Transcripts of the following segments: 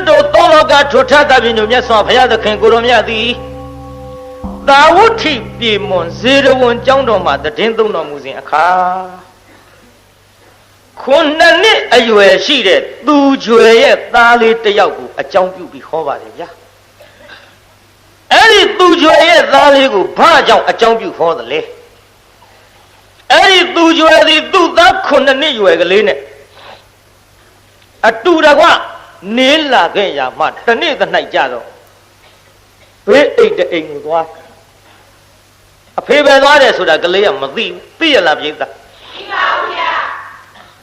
တို့သောလောကထွထကပြင်းတို့မြတ်စွာဘုရားသခင်ကိုရောမြတ်သည်သာဝတိပြေမွန်ဇေရဝံကျောင်းတော်မှာတည်င်းသုံးတော်မူစဉ်အခါ9 နှစ်အရွယ်ရှိတဲ့သူကျွယ်ရဲ့သားလေးတစ်ယောက်ကိုအကြောင်းပြုပြီးဟောပါတယ်ဗျာအဲ့ဒီသူကျွယ်ရဲ့သားလေးကိုဘာကြောင့်အကြောင်းပြုဟောသလဲအဲ့ဒီသူကျွယ်သည်သူ့သား9 နှစ်ရွယ်ကလေးနဲ့အတူတကွနေလာခဲ့ရမှတနေ့သ၌ကြတော့ဘေးအိတ်တအိမ်ကိုသွားအဖေပဲသွားတယ်ဆိုတာကလေးကမသိဘူးသိရလားပြိဿသိပါဘူးဗျာ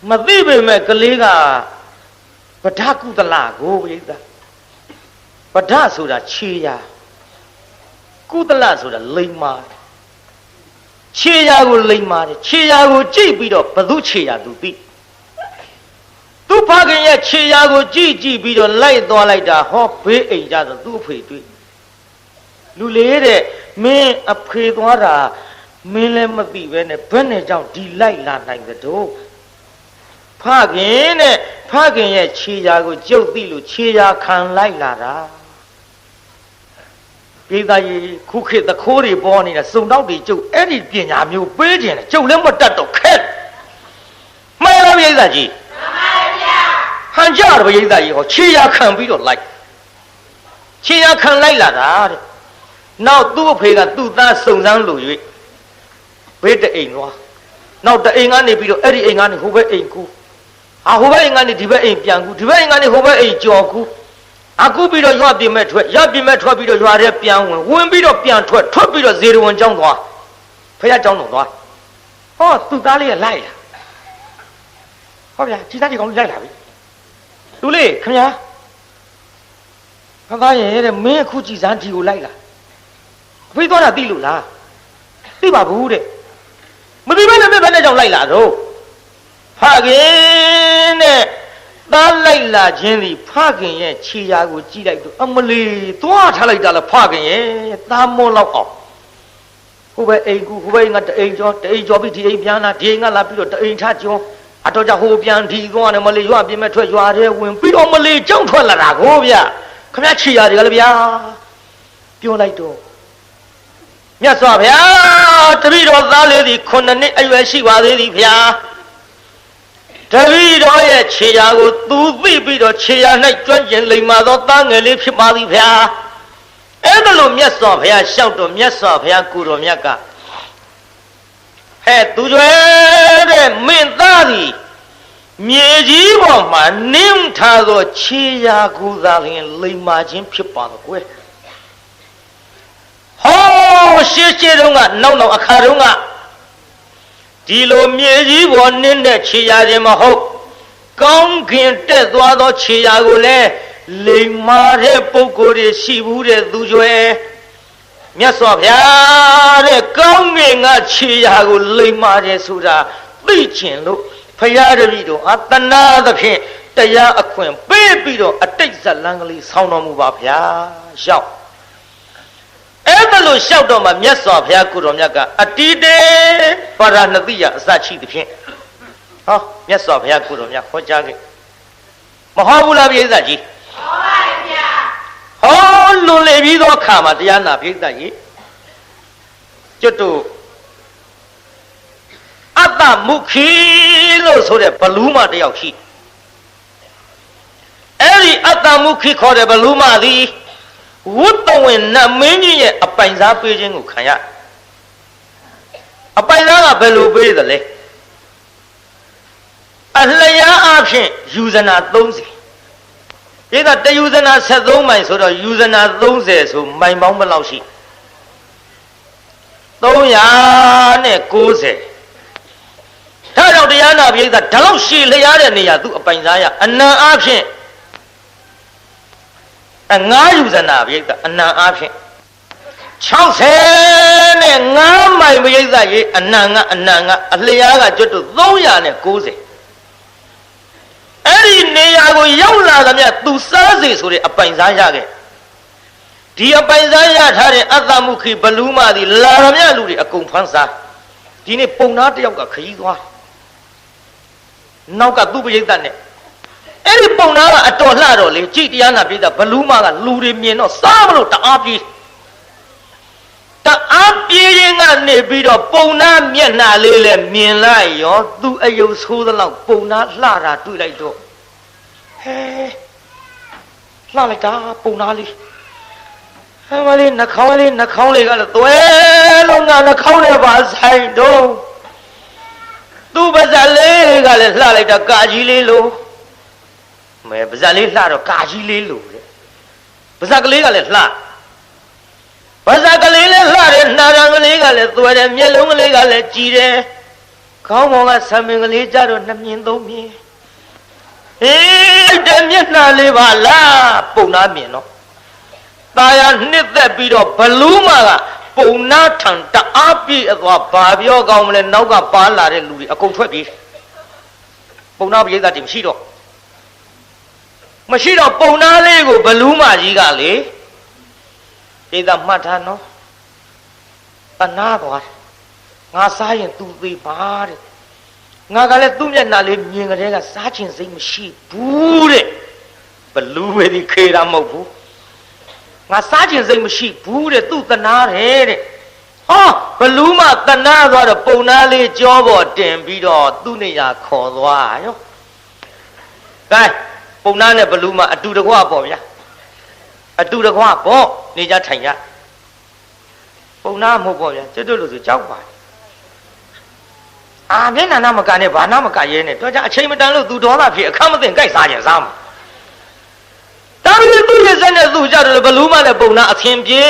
မသိပေမဲ့ကလေးကဗဒကုသလကိုပြိဿဗဒဆိုတာခြေရာကုသလဆိုတာလိမ္မာခြေရာကိုလိမ္မာတယ်ခြေရာကိုကြည့်ပြီးတော့ဘသူခြေရာသူသိသူဖခင်ရဲ့ခြေရာကိုကြည့်ပြီးတော့လိုက်သွားလိုက်တာဟောဘေးအိမ်ကြတော့သူ့အဖေတွေ့လူလေးတဲ့မင်းအဖေသွားတာမင်းလည်းမသိပဲနဲ့ဘယ်နဲ့ကြောင့်ဒီလိုက်လာနိုင်သတို့ဖခင်နဲ့ဖခင်ရဲ့ခြေရာကိုကြုတ်သိလို့ခြေရာခံလိုက်လာတာပြည်သားကြီးခုခေတ်သခိုးတွေပေါ်နေတာစုံတော့တွေကျုပ်အဲ့ဒီပညာမျိုးပေးခြင်းတယ်ကျုပ်လည်းမတတ်တော့ခက်မှန်လားပြည်သားကြီးဟန်ကြရပါရိသကြီးဟောခြေရာခံပြီးတော့လိုက်ခြေရာခံလိုက်လာတာတဲ့နောက်သူ့အဖေကသူ့သားစုံစမ်းလို့၍ဘေးတအိမ်သွားနောက်တအိမ်ကနေပြီးတော့အဲ့ဒီအိမ်ကနေဟိုဘက်အိမ်ကူဟိုဘက်အိမ်ကနေဒီဘက်အိမ်ပြန်ကူဒီဘက်အိမ်ကနေဟိုဘက်အိမ်ကြော်ကူအခုပြီးတော့ရွာပြင်မဲ့ထွက်ပြီးတော့ရွာထဲပြန်ဝင်ပြီးတော့ပြန်ထွက်ပြီးတော့ဇေရဝံကျောင်းသွားဖခင်ကျောင်းတော်သွားဟောသူ့သားလေးကလိုက်လာဟောဗျာခြေသားကြီးကောင်လိုက်လာပြီလူလေးခင်ဗျာဖခင်ရဲ့တဲ့မင်းအခုကြည်စမ်းဒီကိုလိုက်လာအဖေသွားတာသိလို့လားသိပါဘူးတဲ့မသိဘဲနဲ့ဘယ်နဲ့ကြောင့်လိုက်လာတော့ဖခင်တဲ့သားလိုက်လာခြင်းဒီဖခင်ရဲ့ခြေရာကိုကြည့်လိုက်တော့အမလီသွားထားလိုက်တာလားဖခင်ရဲ့သားမောလောက်အောင်ဟိုဘက်အိမ်ကူဟိုဘက်အိမ်ကတအိမ်ကျော်ပြီးဒီအိမ်ပြန်လာဒီအိမ်ကလာပြီးတော့တအိမ်ထကျော်အတော့ကြဟိုပြန်ဒီသွားတယ်မလီရွာပြင်မဲ့ထွက်ရွာထဲဝင်ပြီးတော့မလီကြောင်းထွက်လာတာကိုဗျခင်ဗျာခြေရာတွေကလည်းဗျာပြောလိုက်တော့မြတ်စွာဘုရားတပည့်တော်သားလေးသည်9 နှစ်အရွယ်ရှိပါသေးသည်ဗျာတပည့်တော်ရဲ့ခြေရာကိုသူသိပြီးတော့ခြေရာ၌ကျွမ်းကျင်လိမ္မာသောသားငယ်လေးဖြစ်ပါသည်ဗျာအဲ့ဒါလို့မြတ်စွာဘုရားလျှောက်တော့မြတ်စွာဘုရားကိုတော်မြတ်ကဟဲ့သူကျွဲတဲ့မင်းသားသည်မြေကြီးပေါ်မှာနင်းထားသောခြေရာကိုသာလျှင်လိမ္မာခြင်းဖြစ်ပါတော့ကွယ်ဟောရှေ့တုန်းကနောက်အခါတုန်းကဒီလိုမြေကြီးပေါ်နင်းတဲ့ခြေရာခြင်းမဟုတ်ကောင်းကင်တက်သွားသောခြေရာကိုလည်းလိမ္မာတဲ့ပုဂ္ဂိုလ်တွေရှိဘူးတဲ့သူကျွဲမြတ်စွာဘုရားတဲ့ကောင်းကင်ကခြေရာကိုလိမ္မာတယ်ဆိုတာသိချင်လို့ဘုရားတပည့်တော်အတနာသဖြင့်တရားအခွင့်ပေးပြီးတော့အတိတ်ဇလံကလေးဆောင်းတော်မူပါဗျာရှောက်အဲ့ဒါလို့လျှောက်တော့မှမြတ်စွာဘုရားကိုတော်မြတ်ကအတိတေပါရဏတိယအစရှိသဖြင့်ဟောမြတ်စွာဘုရားကိုတော်မြတ်ဟောကြားခဲ့မဟောဘူးလားပြိဿကြီးဟောပါဗျာဟောလွန်လေပြီးသောအခါမှာတရားနာပြိဿကြီးကျွတ်တို့အတ္တမုခိလို့ဆိုတဲ့ဘလူးမတယောက်ရှိအဲ့ဒီအတ္တမုခိခေါ်တဲ့ဘလူးမသည်ဝတ်တော်ဝင်နတ်မင်းကြီးရဲ့အပိုင်စားပေးခြင်းကိုခံရအပိုင်စားကဘယ်လိုပေးသလဲအလျားအဖြစ်ယူဇနာ30ဒီကတယူဇနာ73မိုင်ဆိုတော့ယူဇနာ30ဆိုမိုင်ပေါင်းဘယ်လောက်ရှိ390ဒါကြောင့်တရားနာပိဋကဒါလောက်ရှည်လျားတဲ့နေရာသူအပိုင်စားရအနံအဖြစ်ငါးယူဇနာပိဋကအနံအဖြစ်60နဲ့9မိုင်ပိဋကရေအနံကအလျားကကျွတ်တို့390အဲ့ဒီနေရာကိုရောက်လာသမျှသူစားစီဆိုတဲ့အပိုင်စားရခဲ့ဒီအပိုင်စားရထားတဲ့အတ္တမုခိဘလူးမသည်လာသမျှလူတွေအကုန်ဖမ်းစားဒီနေ့ပုံသားတယောက်ကခရီးသွားနောက်ကသူ့ပိဋကနဲ့ အဲ့ဒီပုံနာကအတော်လှတော့လေကြည်တရားနာပြိတ္တာဘလူးမကလူတွေမြင်တော့စားမလို့တအားပြေးတအားပြေးရင်ကနေပြီးတော့ပုံနာမျက်နှာလေးလည်းမြင်လိုက်ရောသူအယုတ်ဆိုးသလောက်ပုံနာလှတာတွေ့လိုက်တော့ဟဲလှလိုက်တာပုံနာလေးဟဲမလေးနှာခေါင်းလေးကလည်းသွဲလုံးကနှာခေါင်းနဲ့ပါဆိုင်တော့သူ့ပါးစပ်လေးကလည်းလှလိုက်တာကာကြီးလေးလို့မဲပါးစပ်လေးလှတော့ကာကြီးလေးလို့တဲ့ပါးစပ်ကလေးကလည်းလှပါးစပ်ကလေးလည်းလှတယ်နှာရံကလေးကလည်းသွဲတယ်မျက်လုံးကလေးကလည်းကြည်တယ်ခေါင်းပေါ်ကဆံပင်ကလေးကြတော့နှစ်မြင်သုံးမြင်အေးတဲ့မျက်နှာလေးပါလားပုံနာမြင်တော့ตาရနှစ်သက်ပြီးတော့ဘလူးမကပုံနာထံတအားပြည့်အသွားဘာပြောကောင်းမလဲနောက်ကပါလာတဲ့လူတွေအကုန်ထွက်ပြေးပုံနာပရိသတ်တွေမရှိတော့ပုံနာလေးကိုဘလူးမကြီးကလေပရိသတ်မှတ်ထားနော်တနာသွားငါစားရင်သူသေးပါတဲ့ငါကလည်းသူ့မျက်နှာလေးမြင်ကြတဲ့ကစားချင်စိတ်မရှိဘူးတဲ့ဘလူးပဲဒီခေတာမဟုတ်ဘူးငါစားခြင်းစိတ်မရှိဘူးတဲ့သူ့တနာတယ်တဲ့ဟောဘလူးမတနာသွားတော့ပုံနာလေးကြောပေါ်တင်ပြီးတော့သူ့နေရာခေါ်သွားရောကဲပုံနာနဲ့ဘလူးမအတူတကွပေါ့ဗျာအတူတကွပေါ့နေကြထိုင်ကြပုံနာမဟုတ်ပေါ့ဗျာကျွတ်လို့ဆိုကြောက်ပါအာမျက်နှာမကနဲ့ဘာနာမကရဲနဲ့တော့ကြအချိန်မတန်လို့သူဒေါသဖြစ်အခမသိကြိုက်စားခြင်းစားမှာဒါပေမဲ့သူ့ရဲ့စက်နဲ့သူ့ကြတယ်ဘလူးမနဲ့ပုံနာအခင်ပြေ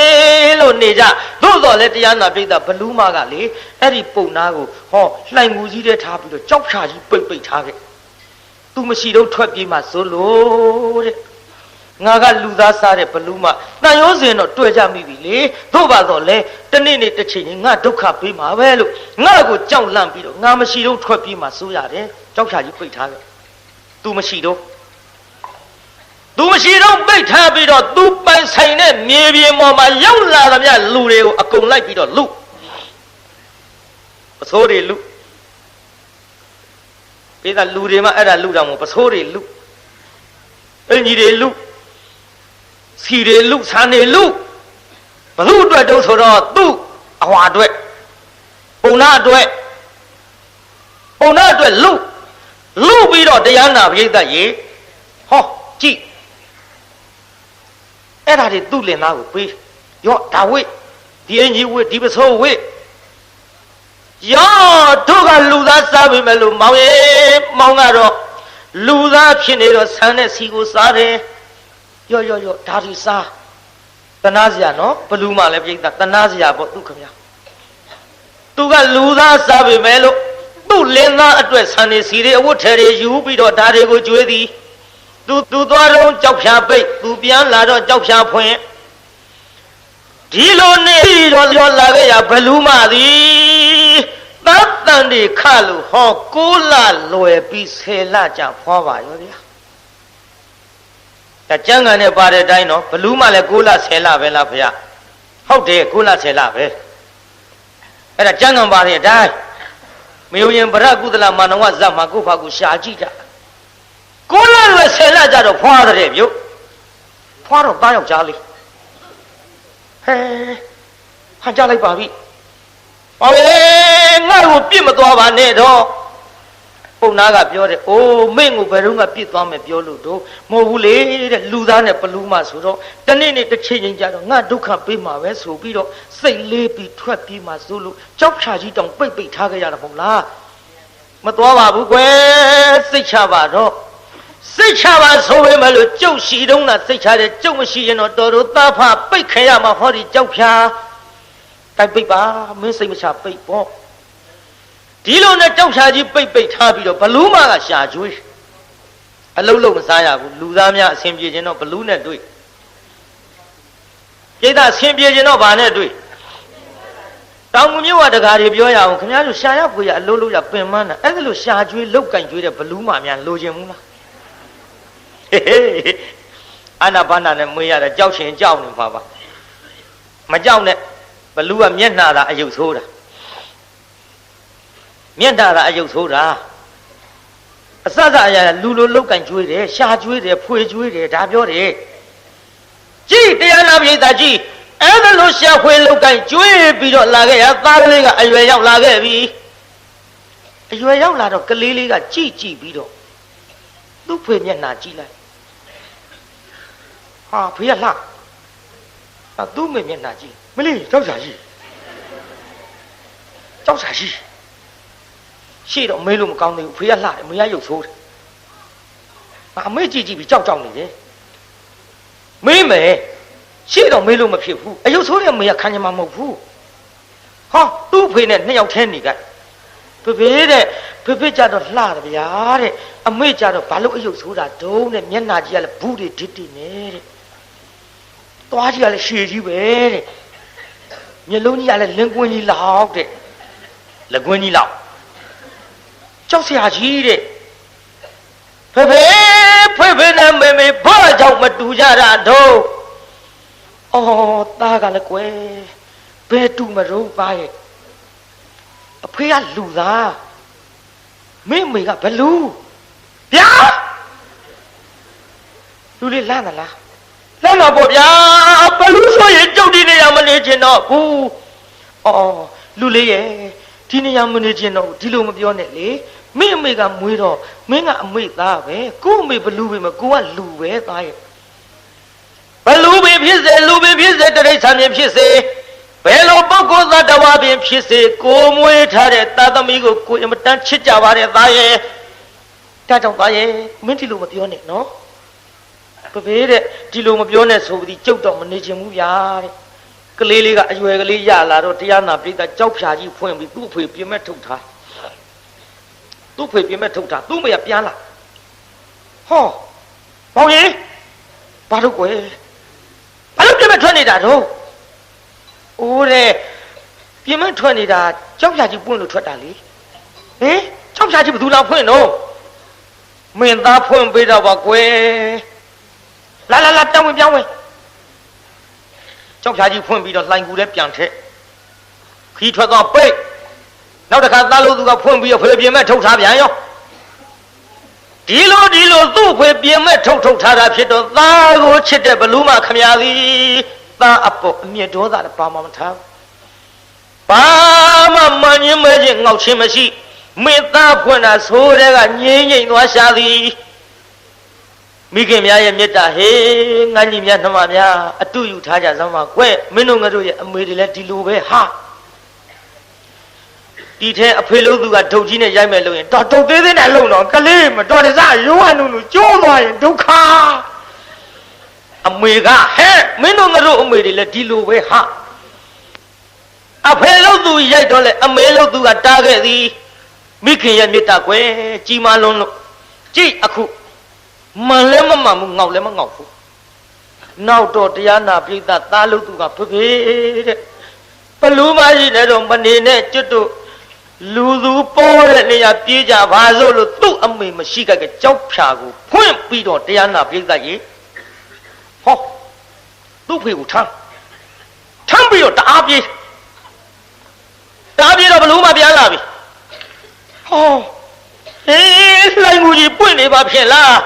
လို့နေကြသို့တော်လည်းတရားနာပြိတ္တာဘလူးမကလေအဲ့ဒီပုံနာကိုဟောလှိုင်ငူကြီးတဲ့ထားပြီးတော့ကြောက်ဖြာကြီးပိတ်ထားခဲ့သူမရှိတော့ထွက်ပြေးမှဆိုလို့တဲ့ငါကလူသားစားတဲ့ဘလူးမတန်ရိုးစင်တော့တွေ့ကြမိပြီလေသို့ပါတော့လေတနေ့နေ့တစ်ချိန်ချင်းငါဒုက္ခပေးမှာပဲလို့ငါကိုကြောက်လန့်ပြီးတော့ငါမရှိတော့ထွက်ပြေးမှဆိုရတယ်ကြောက်ဖြာကြီးပိတ်ထားခဲ့သူမရှိတော့သူမရှိတော့ပိတ်ထားပြီးတော့သူပိုင်ဆိုင်တဲ့မြေပြင်ပေါ်မှာရောက်လာသမျှလူတွေကိုအကုန်လိုက်ပြီးတော့လူပစိုးတွေလူပြီးတော့လူတွေမှအဲ့ဒါလူတောင်မပစိုးတွေလူအင်ကြီးတွေလူစီတွေလူဆန်တွေလူဘလို့အတွက်တုံးဆိုတော့သူ့အဟွာအတွက်ပုံနာအတွက်လူပြီးတော့တရားနာပရိသတ်ရေဟောကြည့်အဲ့ဒါတွေသူ့လင်သားကိုပေးရောဒါဝိဒီအင်ကြီးဝိဒီပစိုးဝိရောတို့ကလူသားစားပြီမဲ့လို့မောင်ကတော့လူသားဖြစ်နေတော့ဆန်းတဲ့စီကိုစားတယ်ရောဒါဒီစားတနာစရာနော်ဘလူးမလည်းပြိတ္တာတနာစရာပေါ့သူခမညာသူကလူသားစားပြီမဲ့လို့သူ့လင်သားအတွက်ဆန်းနေစီတွေအဝတ်ထဲတွေယူပြီးတော့ဒါတွေကိုကျွေးသည်သူသွားတော့ကြောက်ဖြာပိတ်သူပြန်လာတော့ကြောက်ဖြာဖွင့်ဒီလိုနေတော့ပြောလာခဲ့ရဘလူးမသည်သတ်တန်တွေခလို့ဟော6လလွယ်ပြီး10လကြာဖွာပါရောဗျာဒါကျမ်းဂန်နဲ့ပါတဲ့အတိုင်းနော်ဘလူးမလည်း6လ10လပဲလားဖေဟုတ်တယ်6လ10လပဲအဲ့ဒါကျမ်းဂန်ပါတဲ့အတိုင်းမယုံရင်ဗရကုသလမာနဝဇတ်မှာကိုယ့်ဘာကိုရှာကြည့်ကြ6လလွယ်10လကြာတော့ဖွာတဲ့မြို့ဖွာတော့သားယောက်ျားလေးဟဲဟန်ကြလိုက်ပါပြီဟောလေငါ့ကိုပြစ်မသွားပါနဲ့တော့ပုံနာကပြောတယ်အိုးမင်းကိုဘယ်တော့မှပြစ်သွားမယ်ပြောလို့တော့မဟုတ်ဘူးလေတဲ့လူသားနဲ့ဘလူးမဆိုတော့တနေ့နေ့တစ်ချိန်ချင်းကြတော့ငါဒုက္ခပေးမှာပဲဆိုပြီးတော့စိတ်လေးပြီးထွက်ပြေးမှာဆိုလို့ကြောက်ဖြာကြီးတောင်ပိတ်ထားခဲ့ရတာမဟုတ်လားမသွားပါဘူးကွယ်စိတ်ချပါတော့စိတ်ချပါဆိုပေမဲ့လို့ကျုပ်ရှိတုံးတာစိတ်ချတယ်ကျုပ်မရှိရင်တော့တော်တော်သားဖပိတ်ခဲရမှာဟောဒီကြောက်ဖြာတိုက်ပိတ်ပါမင်းစိတ်မချပိတ်ပေါ့ဒီလိုနဲ့ကြောက်ဖြာကြီးပိတ်ထားပြီးတော့ဘလူးမကရှာကျွေးအလုံးလုံးမစားရဘူးလူသားများအဆင်ပြေခြင်းတော့ဘလူးနဲ့တွေ့ပြိတ္တာအဆင်ပြေခြင်းတော့ဘာနဲ့တွေ့တောင်ငူမြို့ကတကားတွေပြောရအောင်ခင်ဗျားတို့ရှာရဖွေရအလုံးလုံးရပင်မန်းတာအဲ့ဒါလို့ရှာကျွေးလောက်ကင်ကျွေးတဲ့ဘလူးမများလိုချင်ဘူးလားအာနာပါနာနဲ့မွေးရတာကြောက်ချင်ကြောက်နေမှာပါမကြောက်နဲ့ဘလူးကမျက်နှာသာအယုတ်ဆိုးတာမျက်နှာသာအယုတ်ဆိုးတာ အစစအရာလူလိုလောက်ကင်ကျွေးတယ်ရှာကျွေးတယ်ဖွေကျွေးတယ်ဒါပြောတယ်ကြည်တရားနာပိဿကြီးအဲ့ဒါလို့ရှာဖွေလောက်ကင်ကျွေးပြီးတော့လာခဲ့ရသားကလေးကအရွယ်ရောက်လာခဲ့ပြီအရွယ်ရောက်လာတော့ကလေးလေးကကြည်ပြီးတော့သူ့ဖွေမျက်နှာကြည့်လိုက်ဟာဖေးကလှသူ့မေမျက်နှာကြည့်မလေးကြောက်စာကြီးရှေ့တော့မေးလို့မကောင်းသေးဘူးဖေးကလှတယ်မေးရရုပ်ဆိုးတယ်အမေကြည့်ပြီးကြောက်နေတယ်မေးမယ်ရှေ့တော့မေးလို့မဖြစ်ဘူးအယုတ်ဆိုးတဲ့မေးကခံချင်မှာမဟုတ်ဘူးဟာသူ့ဖေနဲ့နှစ်ယောက်ထဲနေကြဖေတဲ့ဖေကြတော့လှတယ်ဗျာတဲ့အမေကြတော့ဘာလို့အယုတ်ဆိုးတာဒုံးနဲ့မျက်နှာကြီးကလည်းဘူးတွေဒစ်နေတဲ့သွားကြီးကလည်းရှည်ကြီးပဲတဲ့မျက်လုံးကြီးကလည်းလင်းကွင်းကြီးလောက်တဲ့လက်ကွင်းကြီးလောက်ကြောက်စရာကြီးတဲ့ဖေနဲ့မေဘာကြောင့်မတူကြတာတော့အော်သားကလည်းကွယ်ဘယ်တူမရုံးပါရဲ့အဖေကလူသားမေကဘလူဗျာလူလေးလန့်သလားလန့်တော့ပေါ့ဗျာဘလူဆိုရင်ကြုတ်ဒီနေရာမနေချင်တော့ဘူးအော်လူလေးရဲ့ဒီနေရာမနေချင်တော့ဒီလိုမပြောနဲ့လေမင်းအမေကမွေးတော့မင်းကအမေသားပဲကို့အမေဘလူပဲမကိုကလူပဲသားရဲ့ဘလူပဲဖြစ်စေလူပဲဖြစ်စေတရိစ္ဆာန်ဖြစ်စေဘယ်လိုပုဂ္ဂိုလ်သတ္တဝါပင်ဖြစ်စေကိုမွေးထားတဲ့သားသမီးကိုအမတန်ချစ်ကြပါတဲ့သားရဲ့ဒါကြောင့်သားရဲ့မင်းဒီလိုမပြောနဲ့နော်ဖေတဲ့ဒီလိုမပြောနဲ့ဆိုပြီးကြုတ်တော့မနေချင်ဘူးဗျာတဲ့ကလေးလေးကအရွယ်ကလေးရလာတော့တရားနာပိဿကြောက်ဖြာကြီးဖွင့်ပြီးသူ့အဖေပြင်မဲ့ထုတ်ထားသူ့ဖေပြင်မဲ့ထုတ်ထားသူ့မေကပြန်လာဟောဘောင်ကြီးဘာလို့ကွယ်ဘာလို့ပြင်မဲ့ထွက်နေတာတော့အိုးတဲ့ပြင်မဲ့ထွက်နေတာကြောက်ဖြာကြီးပွင့်လို့ထွက်တာလေဟင်ကြောက်ဖြာကြီးဘယ်သူလာဖွင့်တော့မင်းသားဖွင့်ပေးတော့ပါကွယ်လာတောင်းဝင်ပြောင်းဝင်ကြောက်ဖြာကြီးဖွင့်ပြီးတော့လှိုင်ကူလည်းပြန်ထက်ခီးထွက်သွားပိတ်နောက်တစ်ခါသားလို့သူကဖွင့်ပြီးတော့ဖေပြင်မဲ့ထုတ်ထားပြန်ရောဒီလိုသူ့ဖေပြင်မဲ့ထုတ်ထားတာဖြစ်တော့သားကိုချစ်တဲ့ဘလူးမခမရသည်သားအပေါ်အမြင့်ဒေါသလည်းပါမမထားဘာမှမငင်းမဲချင်းငေါက်ချင်းမရှိမင်းသားဖွင့်တာဆိုတဲ့ကငြိမ့်သွားရှာသည်မိခင်များရဲ့မေတ္တာဟေးငါညီများနှမများအတူယူထားကြစမ်းပါကွယ်မင်းတို့ငါတို့ရဲ့အမေတွေလည်းဒီလိုပဲဟာဒီထဲအဖေလို့သူကဒုတ်ကြီးနဲ့ရိုက်မယ်လို့ရင်တော့ဒုတ်သေးနဲ့လုံတော့ကလေးမတော်တဆရုံးဝနုံကျိုးသွားရင်ဒုက္ခအမေကဟဲ့မင်းတို့ငါတို့အမေတွေလည်းဒီလိုပဲဟာအဖေလို့သူရိုက်တော့လေအမေလို့သူကတားခဲ့သည်မိခင်ရဲ့မေတ္တာကွယ်ကြီးမားလွန်းလို့ကြည့်အခုမလည်းမမှန်ဘူးငေါက်လည်းမငေါက်ဘူးနောက်တော့တရားနာပိဿသားလို့သူကဖေတဲ့ဘလူးမရှိတဲ့တော့မနေနဲ့ကျွတ်တို့လူသူပေါ်တဲ့နေရာပြေးကြပါစို့လို့သူ့အမေမရှိကြတဲ့ကြောက်ဖြာကိုဖွင့်ပြီးတော့တရားနာပိဿကြီးဟောသူ့ဖေကိုထမ်းပြီးတော့တအားပြေးတော့ဘလူးမပြန်လာပြီဟောဟေးလှိုင်ကူကြီးပွင့်နေပါဖြစ်လား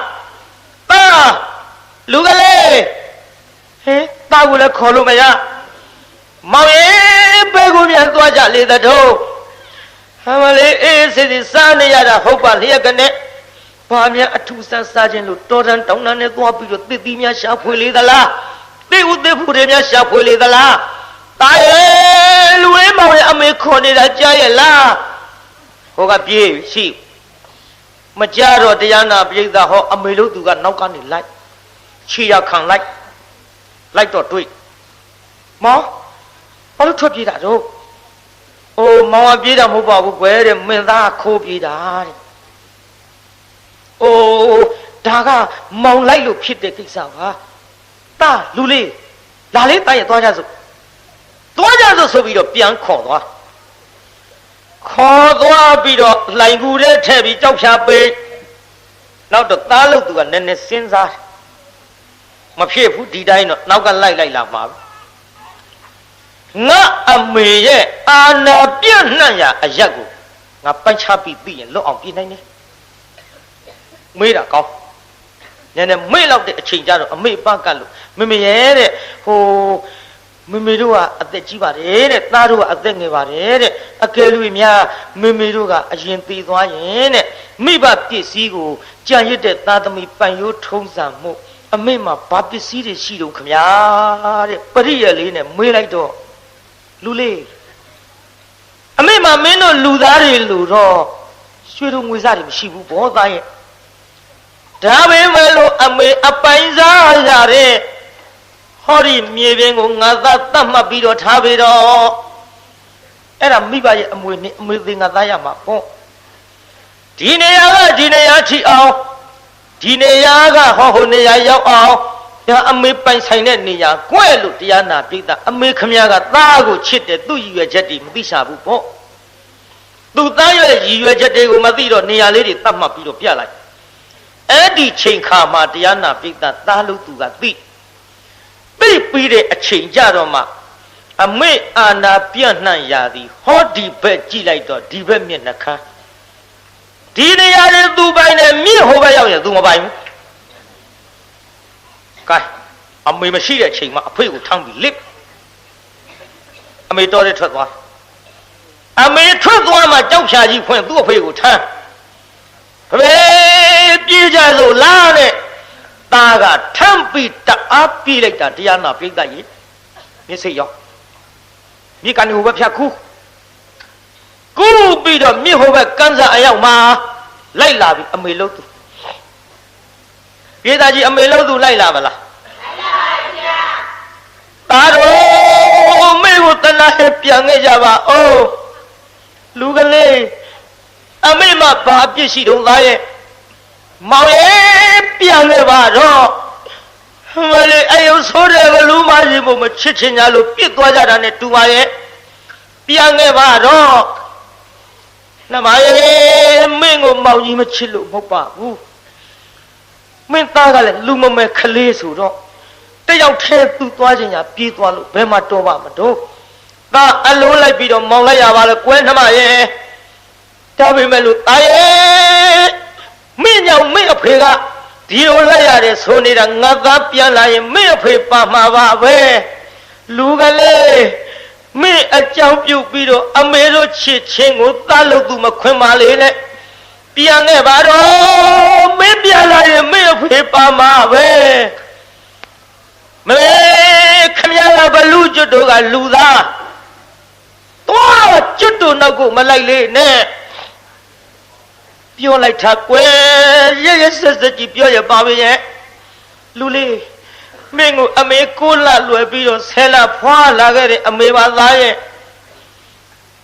လူကလေးဟဲ့တာကိုလည်းခေါ်လို့မရမောင်ရဲ့ဘယ်ကိုပြန်သွားကြလေတတော်ဟာမလေးအေးစစ်စစ်စားနေရတာဟုတ်ပါလျက်ကနဲ့ဘာများအထူးဆန်းစားခြင်းလို့တော်တန်တောင်းတန်းနဲ့သွားပြီးတော့တစ်သီးများရှာဖွေလေသလားတိဥသိဖို့တွေများရှာဖွေလေသလားတာရဲ့လူလေးမောင်ရဲ့အမေခေါ်နေတာကြားရဲ့လားဟိုကပြေးရှိမကြတော့တရားနာပိဿဟောအမေလို့သူကနောက်ကနေလိုက်ခြေရခံလိုက်တော့တွေ့မောင်ဘာလို့ထွက်ပြေးတာတော့အိုးမောင်ကပြေးတာမဟုတ်ပါဘူးကွယ်တဲ့မင်းသားခိုးပြေးတာတဲ့အိုးဒါကမောင်လိုက်လို့ဖြစ်တဲ့ကိစ္စပါတာလူလေးလာလေးတာရဲ့သွားကြစို့ဆိုပြီးတော့ပြန်ခေါ်သွားပြီးတော့လှိုင်ကူထဲထည့်ပြီးကြောက်ဖြာပေးနောက်တော့သားလို့သူကနည်းနည်းစဉ်းစားမဖြစ်ဘူးဒီတိုင်းတော့နောက်ကလိုက်လာမှာငါအမေရဲ့အာနာပြန့်နှံ့ရာအရက်ကိုငါပိုက်ချပြီးသိရင်လွတ်အောင်ပြေးနိုင်တယ် မေးတာကောင်းနည်းနည်းမေ့လောက်တဲ့အချိန်ကြတော့အမေပကတ်လို့မေမေရဲ့တဲ့ဟိုမေမေတို့ကအသက်ကြီးပါတယ်တဲ့သားတို့ကအသက်ငယ်ပါတယ်တဲ့အကယ်၍များမေမေတို့ကအရင်သေသွားရင်တဲ့မိဘပစ္စည်းကိုကြံရစ်တဲ့သားသမီးပန်ရိုးထုံးစံမှုအမေမှာဘာပစ္စည်းတွေရှိတော့ခမညာတဲ့ပရိယလေးနဲ့မေးလိုက်တော့လူလေးအမေမှာမင်းတို့လူသားတွေလို့တော့ရွှေတို့ငွေစားတွေမရှိဘူးဘောသားရဲ့ဒါပေမဲ့လို့အမေအပိုင်စားရတဲ့ဟောဒီမြေပြင်ကိုငါသားတတ်မှတ်ပြီးတော့ထားပြီးတော့အဲ့ဒါမိဘရဲ့အမွေနဲ့အမေသိငါသားရမှာပေါ့ဒီနေရာကဒီနေရာချီအောင်ဒီနေရာကဟိုနေရာရောက်အောင်ဒါအမေပိုင်ဆိုင်တဲ့နေရာကွဲ့လို့တရားနာပြိတ္တာအမေခမရကသားကိုချစ်တယ်သူ့ရည်ရွယ်ချက်တွေမသိရှာဘူးပေါ့သူသားရဲ့ရည်ရွယ်ချက်တွေကိုမသိတော့နေရာလေးတွေတတ်မှတ်ပြီးတော့ပြလိုက်အဲ့ဒီချိန်ခါမှာတရားနာပြိတ္တာသားလို့သူကသိပြီးတဲ့အချိန်ကြတော့မှအမေအာနာပြန့်နှံ့ရသည်ဟောဒီဘက်ကြည့်လိုက်တော့ဒီဘက်မျက်နှာခမ်းဒီနေရာတွေသူပိုင်တယ်မြင့်ဟိုဘက်ရောက်ရင်သူမပိုင်ဘူးကဲအမေမရှိတဲ့အချိန်မှာအဖေကိုထမ်းပြီးလစ်အမေတော်တဲ့ထွက်သွားအမေထွက်သွားမှကြောက်ဖြာကြီးဖွင့်သူ့အဖေကိုထမ်းဖေပြေးကြစို့လားတဲ့သားကထမ်းပြီးတအားပြေးလိုက်တာတရားနာပြိတ္တကြီးမျက်စိရောက်မြေကနေဟိုဘက်ဖြတ်ခုကူးပြီးတော့မြေဟိုဘက်ကန်းစားအရောက်မှာလိုက်လာပြီအမေလို့သူပြေးသားကြီးအမေလို့သူလိုက်လာပါလားလိုက်လာပါဗျာသားတော်မေကိုတနားပြန်ခဲ့ကြပါဦးလူကလေးအမေမဘာအပြစ်ရှိတုံးသားရဲ့မောင်ရဲ့ပြန်ခဲ့ပါတော့မလေးအယုဆိုးတဲ့ဘလူးမရှိဖို့မချစ်ချင်ကြလို့ပြစ်သွားကြတာနဲ့တူပါရဲ့ပြန်ခဲ့ပါတော့နမရဲ့မင်းကိုမောင်ကြီးမချစ်လို့မဟုတ်ပါဘူးမင်းသားကလည်းလူမမဲခလေးဆိုတော့တယောက်တည်းသူ့သွားခြင်းညာပြေးသွားလို့ဘယ်မှာတော့ပါမတော့သားအလုံးလိုက်ပြီးတော့မောင်လိုက်ရပါလေကွယ်နမရဲ့ဒါပေမဲ့လို့သားရဲ့မင်းကြောင့်မင်းအဖေကဒီလိုလိုက်ရတယ်ဆိုနေတာငါသားပြန်လာရင်မင်းအဖေပါမှာပါပဲလူကလေးမင်းအကြောင်းပြုတ်ပြီးတော့အမေတို့ချစ်ချင်းကိုသားလို့သူမခွင့်ပါလေနဲ့ပြန်ခဲ့ပါတော့မင်းပြန်လာရင်မင်းအဖေပါမှာပဲမေခမရကဘလူးကျွတ်တို့ကလူသားတော့ကျွတ်တို့နောက်ကိုမလိုက်လေနဲ့ပြောလိုက်တာကွယ်ရရဆက်ဆက်ကြီးပြောရပါပဲရဲ့လူလေးမင်းကိုအမေကိုလလွယ်ပြီးတော့ဆဲလာဖွာလာခဲ့တဲ့အမေပါသားရဲ့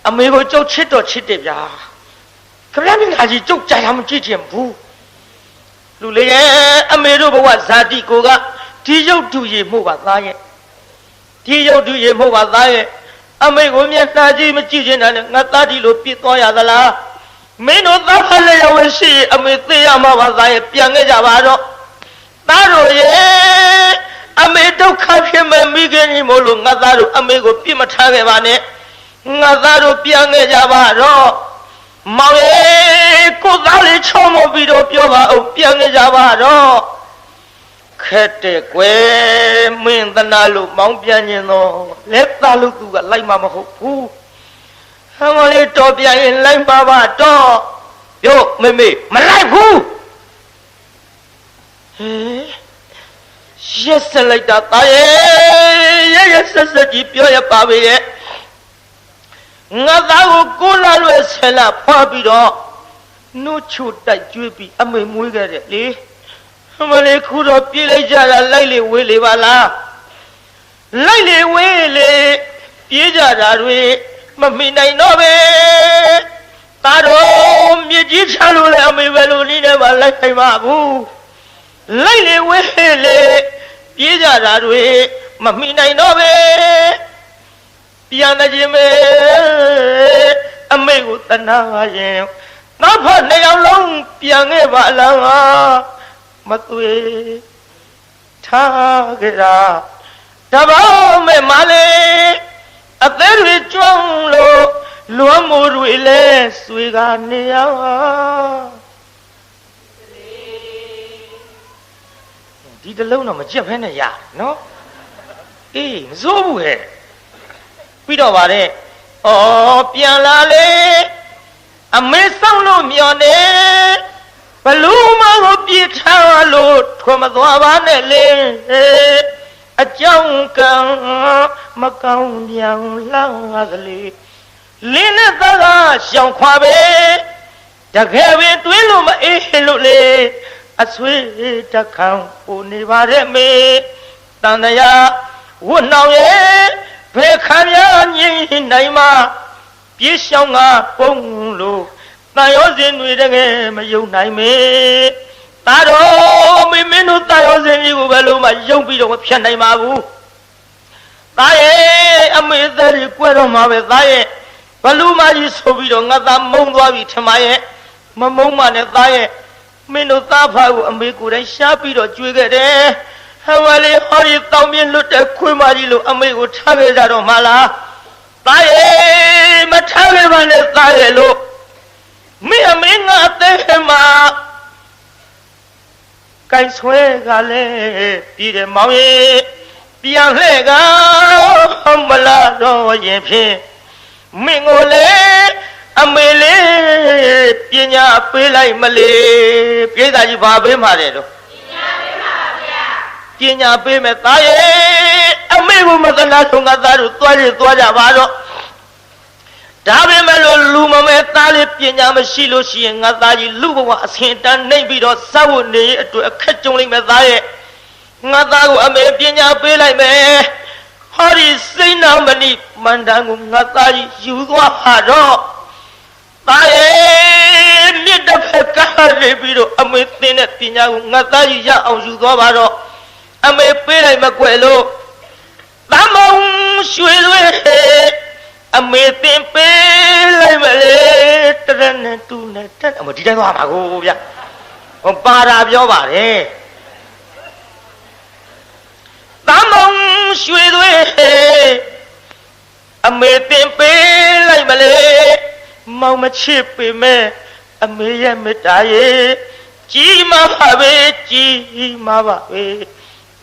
အမေကိုကြုတ်ချစ်တော့ချစ်တယ်ဗျာခမရမင်းသားကြီးကြုတ်ကြိုင်အောင်မကြည့်ချင်ဘူးလူလေးရဲ့အမေတို့ဘဝဇာတိကိုကဒီရုပ်တူရည်မှုပါသားရဲ့ဒီရုပ်တူရည်မှုပါသားရဲ့အမေကိုမျက်နှာကြီးမကြည့်ချင်တာနဲ့ငါသားဒီလိုပြစ်သွားရသလားမင်းတို့သားဖလည်းရဝရှိအမေသိရမှာပါသားရဲ့ပြန်ခဲ့ကြပါတော့သားတို့ရဲ့အမေဒုက္ခဖြစ်မဲ့မိခင်ကြီးမို့လို့ငါသားတို့အမေကိုပြစ်မထားခဲ့ပါနဲ့ငါသားတို့ပြန်ခဲ့ကြပါတော့မောင်ရဲ့ကိုသားလေးချောမပြီးတော့ပြောပါဦးပြန်ခဲ့ကြပါတော့ခက်တဲ့ကွယ်မင်းသနာလို့မောင်းပြန်ခြင်းတော့လက်သားလို့သူကလိုက်မှာမဟုတ်ဘူးအမလေးတော်ပြန်ရင်လိုက်ပါပါတော့ပြောမေမေမလိုက်ဘူးဟဲ့ရက်စလိုက်တာတာရဲ့ရက်ဆက်ဆက်ကြီးပြောရပါပဲရဲ့ငါသားကိုကိုလာလွယ်ဆဲလာဖွာပြီးတော့နှုတ်ချိုတိုက်ကျွေးပြီးအမေမွေးခဲ့တယ်လေအမလေးခုတော့ပြေးလိုက်ကြတာလိုက်လေဝေးလေပါလားလိုက်လေဝေးလေပြေးကြတာတွေမမိနိုင်တော့ပဲတာတော်မြစ်ကြီးချလို့လည်းအမေပဲလို့နေတယ်ပါလိုက်နိုင်ပါဘူးလိုက်လေဝေးလေပြေးကြတာတွေမမိနိုင်တော့ပဲပြန်နေခြင်းပဲအမေကိုတနာရင်နောက်ဖက်နှစ်ယောက်လုံးပြန်ခဲ့ပါလားမသွေထားကြတာတဘောမဲ့မလေးအသေးတွေကျွမ်းလို့လွမ်းမိုးတွေလဲဆွေကနေရော ဒီတလုံးတော့မကြက်ဖဲနဲ့ရနော်အေးမစိုးဘူးဟဲ့ပြီးတော့ဗါတဲ့ဩပြန်လာလေအမေဆောင်လို့မျောနေဘလူးမကိုပြေးထားလို့ထွမသွားပါနဲ့လေအကြောင်းကံမကောင်းပြောင်းလှကလေးလင်းနဲ့သားကရှောင်ခွာပဲတကယ်ပင်တွေးလို့မအေးလို့လေအဆွေတခံပူနေပါရဲ့မေတန်တရားဝတ်နှောင်ရဲ့ဘယ်ခံရငြိမ်နိုင်မှာပြေးရှောင်ကပုံလို့တန်ရောစင်တွေတကယ်မယုံနိုင်မေတာတော်မင်းတို့တန်ရောစင်ကြီးကိုဘယ်လိုမှယုံပြီးတော့မဖြတ်နိုင်ပါဘူးသားရဲ့အမေသားကြီးကွဲတော့မှာပဲသားရဲ့ဘလူးမကြီးဆိုပြီးတော့ငါသားမုံသွားပြီထမရဲ့မမုံမနဲ့သားရဲ့မင်းတို့သားဖားကိုအမေကိုယ်တိုင်ရှားပြီးတော့ကြွေးခဲ့တယ်ဟဲ့ဝလေဟောဒီတောင်းပြင်းလွတ်တဲ့ခွေးမကြီးလို့အမေကိုထားခဲ့ကြတော့မှလားသားရဲ့မထားခဲ့ပါနဲ့သားရဲ့လို့မင်းအမေငါအသေးမှာကိုင်ဆွဲကလည်းပြည်တယ်မောင်ရဲ့ပြန်လှဲ့ကမလာတော့ရင်ဖြင့်မင်းကိုလေအမေလေးပညာပေးလိုက်မလေပြိဿကြီးဘာပေးမှာတဲ့တော့ပညာပေးမှာပါဗျာပညာပေးမယ်သားရဲ့အမေကိုမသနာဆုံးကသားတို့သွားကြပါတော့ဒါပေမဲ့လို့လူမမဲသားလေးပညာမရှိလို့ရှိရင်ငါသားကြီးလူဘဝအဆင်တန်းနှိမ့်ပြီးတော့စောက်နေအတွက်အခက်ကြုံလိမ့်မယ်သားရဲ့ငါသားကိုအမေပညာပေးလိုက်မယ်ဟောဒီစိတ်နာမဏိမန္တန်ကိုငါသားကြီးယူသွားပါတော့သားရဲ့မြစ်တစ်ဖက်ကားနေပြီးတော့အမေသင်တဲ့ပညာကိုငါသားကြီးရအောင်ယူသွားပါတော့အမေပေးလိုက်မကွယ်လို့သမုံရွှေသွေးအမေသင်ပေးလိုက်မလေတရနဲ့တူနဲ့တက်အမဒီတိုင်းသွားမှာကိုဗျဟောပါတာပြောပါတယ်သမုံရွှေသွေးအမေသင်ပေးလိုက်မလေမောင်မချစ်ပေမဲ့အမေရဲ့မေတ္တာရဲ့ကြီးမားပါပဲကြီးမားပါပဲ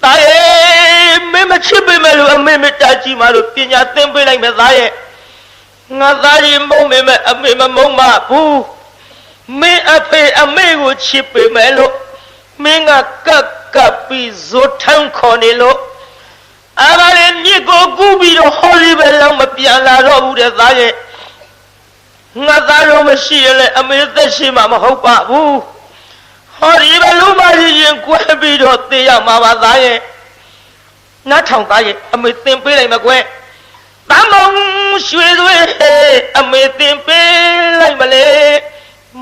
သားရဲ့မင်းမချစ်ပေမဲ့လို့အမေမေတ္တာကြီးမားလို့ပညာသင်ပေးလိုက်မယ်သားရဲ့ငါသားကြီးမုန်းပေမဲ့အမေမမုန်းပါဘူးမင်းအဖေအမေကိုချစ်ပေမဲ့လို့မင်းကကပ်ပြီးဇိုထန်းခေါ်နေလို့အားလည်းမြစ်ကိုကူးပြီးတော့ဟော်လီပဲလောက်မပြန်လာတော့ဘူးတဲ့သားရဲ့ငါသားတို့မရှိရလေအမေသက်ရှိမှမဟုတ်ပါဘူးဟောဒီဘလူးမကြီးရင်ကွဲပြီးတော့သေရမှာပါသားရဲ့နားထောင်သားရဲ့အမေသင်ပေးလိုက်မကွယ်တမုံရွှေသွေးအမေသင်ပေးလိုက်မလေ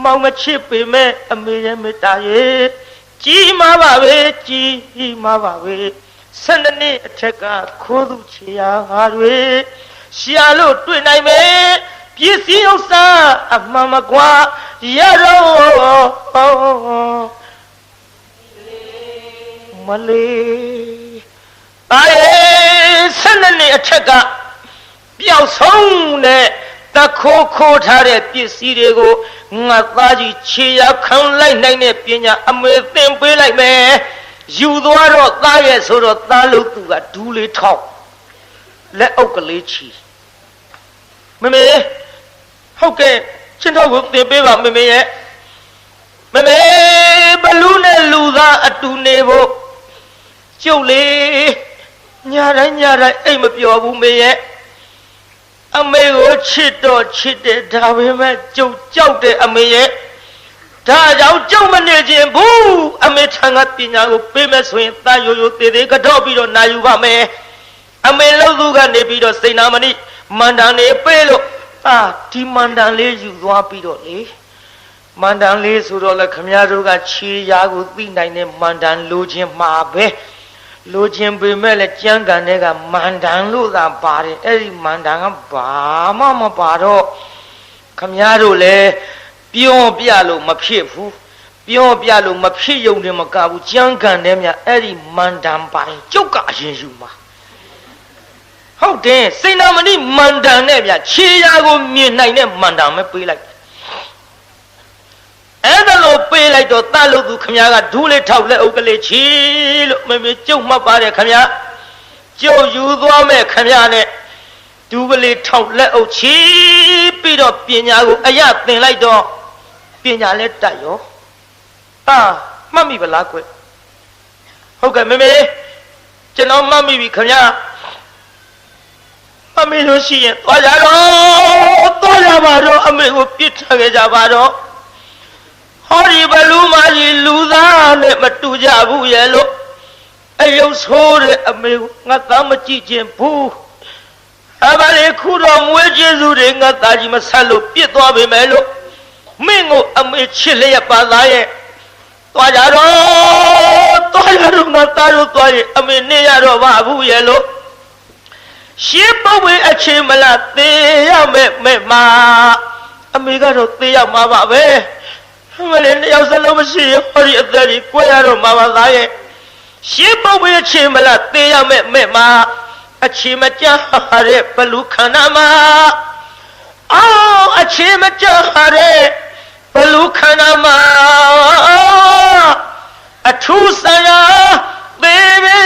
မောင်မချစ်ပေမဲ့အမေရဲ့မေတ္တာရဲ့ကြီးမားပါပဲကြီးမားပါပဲ12နှစ်အထက်ကခိုးသူချေရာဟာတွေရှာလို့တွေ့နိုင်မယ်ပစ္စည်းဥစ္စာအမှန်မကွာရတော့မလေး12နှစ်အထက်ကပျောက်ဆုံးတဲ့တခိုးထားတဲ့ပစ္စည်းတွေကိုငါသားကြီးခြေရခံလိုက်နိုင်တဲ့ပညာအမေသင်ပေးလိုက်မယ်ယူသွားတော့သားရဲ့ဆိုတော့သားလို့သူကဒူးလေးထောက်လက်အုပ်ကလေးချီမမေဟုတ်ကဲ့ချင်းတော့ကိုသင်ပေးပါမမေရဲ့မမေဘလူးနဲ့လူသားအတူနေဖို့ကျုပ်လေညာတိုင်းအိမ်မပျော်ဘူးမေရဲ့အမေကိုချစ်တော့ချစ်တယ်ဒါပေမဲ့ကျုပ်ကြောက်တယ်အမေရဲ့ဒါကြောင့်ကျုပ်မနေခြင်းဘူးအမေထံကပညာကိုပေးမယ်ဆိုရင်တာရိုးသေးကတော့ပြီးတော့နာယူပါမယ်အမေလောက်သူကနေပြီးတော့စိန်နာမဏိမန္တန်လေးပေးလို့ဒီမန္တန်လေးယူသွားပြီးတော့လေမန္တန်လေးဆိုတော့လေခမည်းတော်ကခြေရာကိုသိနိုင်တဲ့မန္တန်လိုခြင်းမှာပဲလိုခြင်းပေမဲ့လည်းကြမ်းကန်တဲ့ကမန္တန်လို့သာပါတယ်အဲ့ဒီမန္တန်ကဘာမှမပါတော့ခမည်းတော်လည်းပြောပြလို့မဖြစ်ဘူးပြောပြလို့မဖြစ်ယုံတယ်မကဘူးကြမ်းကန်တဲ့မြအဲ့ဒီမန္တန်ပိုင်းကျုပ်ကအရင်ယူမှာဟုတ်တယ်စိန်နာမဏိမန္တန်နဲ့ဗျခြေရာကိုမြင်နိုင်တဲ့မန္တန်ပဲပေးလိုက်အဲ့ဒါလို့ပ ပေးလိုက်တော့တလို့သူခမရကဒူးလေးထောက်လက်အုပ်ကလေးချီလို့မမေကျုပ်မှတ်ပါတယ်ခမရကျုပ်ယူသွားမဲ့ခမရနဲ့ဒူးကလေးထောက်လက်အုပ်ချီပြီးတော့ပညာကိုအရသင်လိုက်တော့ပညာလဲတတ်ရောမှတ်မိပါလားကွဟုတ်ကဲ့မေကျွန်တော်မှတ်မိပြီခမရအမေလို့ရှိရင်သွားကြပါတော့အမေကိုပြစ်ထားခဲ့ကြပါတော့ဟောဒီဘလူးမကြီးလူသားနဲ့မတူကြဘူးရဲ့လို့အယုတ်ဆိုးတဲ့အမေကိုငါသားမကြည့်ခြင်းဘူးအဘလေးခုတော်မွေးကျေးဇူးတွေငါသားကြီးမဆက်လို့ပြစ်သွားပေမဲ့လို့မင်းကိုအမေချစ်လျက်ပါသားရဲ့သွားကြတော့ငါသားတို့သွားရင်အမေနေရတော့ပါဘူးရဲ့လို့ရှင်းပဝေအချင်းမလားသေရမဲ့မှာအမေကတော့သေရမှာပါပဲမလေးနှစ်ယောက်စလုံးမရှိရဟောဒီအသက်ကြီးကိုရတော့မှာပါသားရဲ့ရှင်းပဝေအချင်းမလားသေရမဲ့မှာအချင်းမကြတဲ့ဘလူခန္ဓာမှာအချင်းမကြတဲ့ဘလူခန္ဓာမှာအထူးဆရာသေပဲ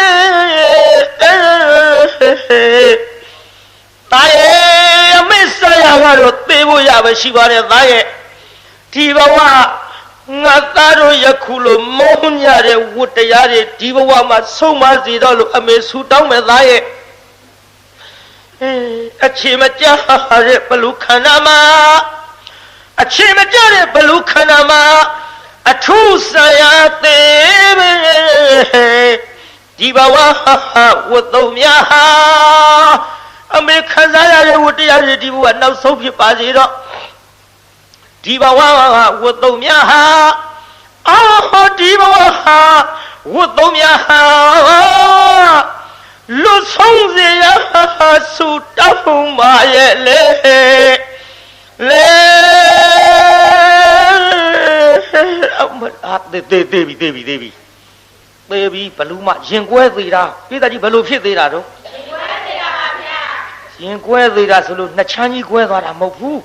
သားရဲ့အမေဆရာကတော့သေဖို့ရပဲရှိပါတယ်သားရဲ့ဒီဘဝငါသားတို့ယခုလိုမုန်းကြတဲ့ဝတ္တရားတွေဒီဘဝမှာဆုံးမစေတော့လို့အမေဆူတောင်းမယ်သားရဲ့အချိန်မကြာတဲ့ဘလူခန္ဓာမှာအချိန်မကြာတဲ့ဘလူခန္ဓာမှာအထူးဆရာသေးပဲဒီဘဝဝတ်သုံးများအမေခံစားရတဲ့ဝတ္တရားတွေဒီဘဝနောက်ဆုံးဖြစ်ပါစေတော့ဒီဘဝဝတ်သုံးများဒီဘဝဝတ်သုံးများလူဆုံးစေရဆူတောင်းပါရဲ့လေအမတေးပြီဘလူးမရင်ကွဲသေးတာပြည်သားကြီးဘယ်လိုဖြစ်သေးတာတော့ရင်ကွဲသေးတာဆိုလို့နှစ်ချမ်းကြီးကွဲသွားတာမဟုတ်ဘူး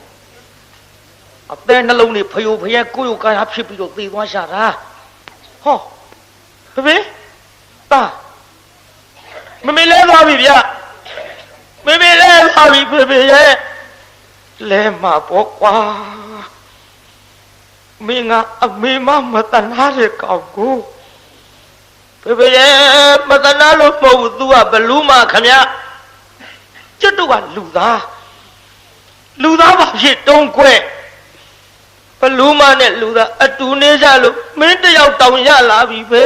အသေးနှလုံးတွေဖယိုဖယဲကိုယ်ကိုယ်ကာယဖြစ်ပြီးတော့သေသွားရှာတာဟောဖေတာမမေလဲသွားပြီဗျမမေလဲသွားပြီဖေရဲ့လဲမှာပေါ့ကွာမင်းကအမေမတနာတဲ့ကောင်ကိုဖေရဲ့မတနာလို့မဟုတ်ဘူး तू ကဘလူးမခမကျွတ်တော့ကလူသားဘာဖြစ်တုံးခွဲဘလူးမနဲ့လူသားအတူနေကြလို့မင်းတယောက်တောင်ရလာပြီပဲ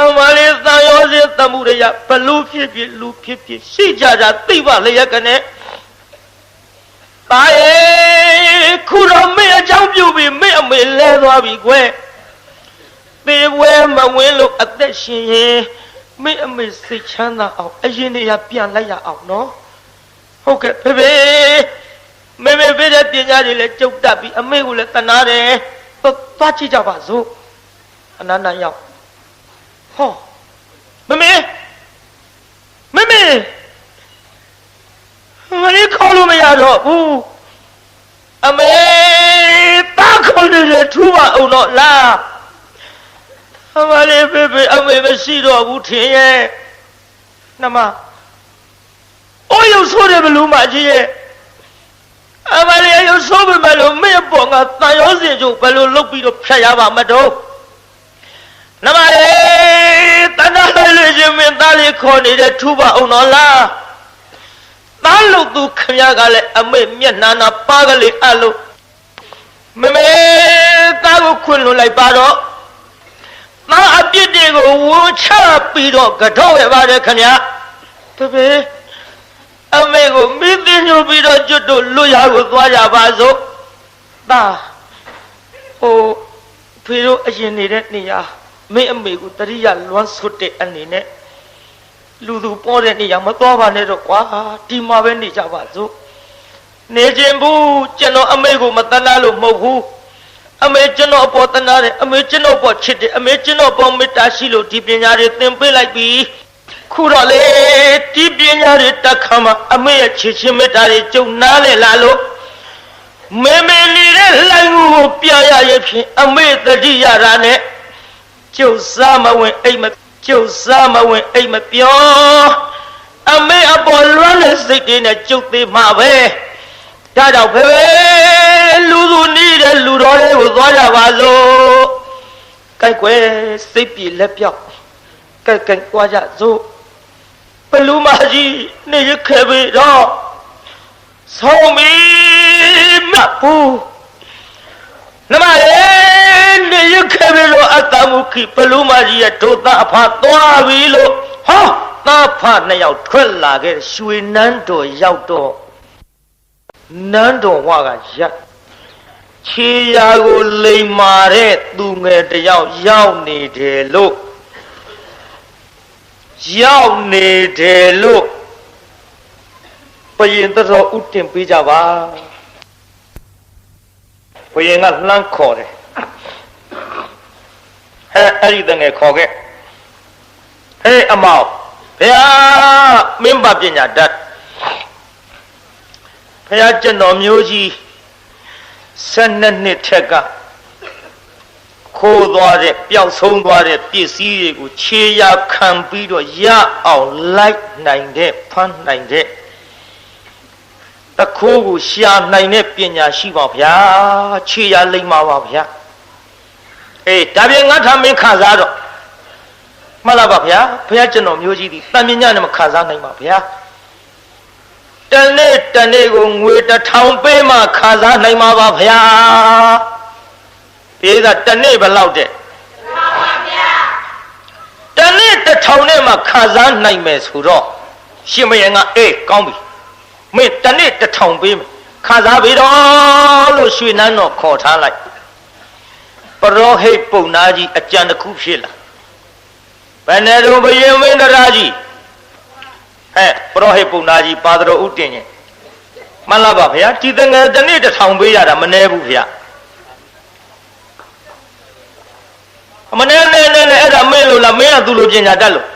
အမလေးသံရောစေတမှုတွေရဘလူးဖြစ်ဖြစ်လူဖြစ်ဖြစ်ရှိကြတာသိပါလျက်ကနေပါရဲ့ခုတော့မင်းအကြောင်းပြုပြီးမင်းအမေလဲသွားပြီကွယ်သေဝဲမဝင်လို့အသက်ရှင်ရင်မင်းအမေစိတ်ချမ်းသာအောင်အရင်နေရပြန်လိုက်ရအောင်နော်ဟုတ်ကဲ့ဖေမေဖေတဲ့ပညာတွေလည်းကြုတ်တက်ပြီးအမေကိုလည်းတနာတယ်သွားကြည့်ကြပါစို့အနန္တရောက်ဟောမမေမလေးခေါ်လို့မရတော့ဘူးအမေတားခေါ်တယ်ထူပါအောင်တော့လားအမလေးဖေအမေမရှိတော့ဘူးထင်ရဲ့နှမအိုးရုပ်ဆိုးတယ်ဘလူးမကြီးရဲ့အမလေးရုပ်ဆိုးပြီမလို့မင်းပေါ်ကတန်ရောစင်ကျုပ်ဘယ်လိုလုပ်ပြီးတော့ဖြတ်ရပါမတော့နှမလေးတဏှာလေးချင်းမင်းသားလေးခေါ်နေတဲ့ထူပါအောင်တော့လားသားလို့သူခမရကလည်းအမေမျက်နှာနာပါကလေးအလို့မမေသားကိုခွင့်လွှတ်လိုက်ပါတော့သားအပြစ်တွေကိုဝန်ချပြီးတော့ကတော့ရပါတယ်ခမရဖေအမေကိုမိသိညိုပြီးတော့ကျွတ်တို့လွတ်ရကိုသွားကြပါစို့သားဖေတို့အရင်နေတဲ့နေရာမင်းအမေကိုတရိယာလွမ်းဆွတ်တဲ့အနေနဲ့လူသူပေါ်တဲ့နေရာမသွားပါနဲ့တော့ကွာဒီမှာပဲနေကြပါစို့နေခြင်းဘူးကျွန်တော်အမေကိုမတနာလို့မဟုတ်ဘူးအမေကျွန်တော်အပေါ်တနာတယ်အမေကျွန်တော်ပေါ်ချစ်တယ်အမေကျွန်တော်ပေါ်မေတ္တာရှိလို့ဒီပညာတွေသင်ပေးလိုက်ပြီခုတော့လေဒီပညာတွေတက်ခါမှာအမေရဲ့ချစ်ချင်းမေတ္တာတွေကြုံနားလေလာလို့ မေမေနေတဲ့လှိုင်းကိုပြရရဲ့ဖြင့်အမေတတိရတာနဲ့ကျုပ်စားမဝင်အိမ်မကျုပ်စားမဝင်အိမ်မပြောအမေအပေါ်လွမ်းတဲ့စိတ်တွေနဲ့ကျုပ်သေးမှာပဲဒါကြောင့်ဖေလူသူနေတဲ့လူတော်တွေကိုသွားကြပါစို့ကြိုက်ွယ်စိတ်ပြေလက်ပြောက်ကြိုက်သွားကြစို့ဘလူမကြီးနေရခဲ့ပြီတော့ဆုံးပြီမဘူးနမလေးနေရခဲ့ပြီလို့အတ္တမုခိဘလူမကြီးရဲ့ဒုသအဖသွားပြီလို့ဟောသားဖနှစ်ယောက်ထွက်လာခဲ့ရွှေနန်းတော်ရောက်တော့နန်းတော်ဝကရက်ခြေရာကိုလိမ်မာတဲ့သူငယ်တယောက်ရောက်နေတယ်လို့ဘယင်တော်ဥတင်ပေးကြပါဘယင်ကလှမ်းခေါ်တယ်အဲ့ဒီတငယ်ခေါ်ခဲ့ဟေးအမောင်ဘုရားမင်းပါပညာတတ်ဘုရားကျွန်တော်မျိုးကြီး12နှစ်ထက်ကခိုးသွားတဲ့ပျောက်ဆုံးသွားတဲ့ပစ္စည်းတွေကိုခြေရာခံပြီးတော့ရအောင်လိုက်နိုင်တဲ့ဖမ်းနိုင်တဲ့တခိုးကိုရှာနိုင်တဲ့ပညာရှိပါဗျာခြေရာလိမ့်ပါဗျာအေးဒါပြင်ငါထမင်းခံစားတော့မှန်လားပါဗျာဘုရားကျွန်တော်မျိုးကြီးဒီတန်မြညာနဲ့မခံစားနိုင်ပါဗျာတနေ့ကိုငွေ1000ပေးမှခံစားနိုင်မှာပါဗျာပြေးတာတနေ့ဘယ်လောက်တဲ့ပါဗျာတနေ့1000နဲ့မှခံစားနိုင်မယ်ဆိုတော့ရှင်မယံကအေးကောင်းပြီမင်းတနေ့1000ပေးမယ်ခံစားပြီတော့လို့ရွှေနန်းတော်ခေါ်ထားလိုက်ပရောဟိတ်ပုံနာကြီးအကြံတစ်ခုဖြစ်လာဘယ်နဲ့တော့ဘယင်မင်းတရားကြီးပရောဟိတ်ပုံနာကြီးပါတော်ဥတင်ရင်မှန်လားပါဗျာဒီတငယ်တနေ့1000ပေးရတာမနှဲဘူးဗျာမနှဲနဲ့အဲ့ဒါမင်းလို့လားမင်းကသူ့လိုပညာတတ်လို့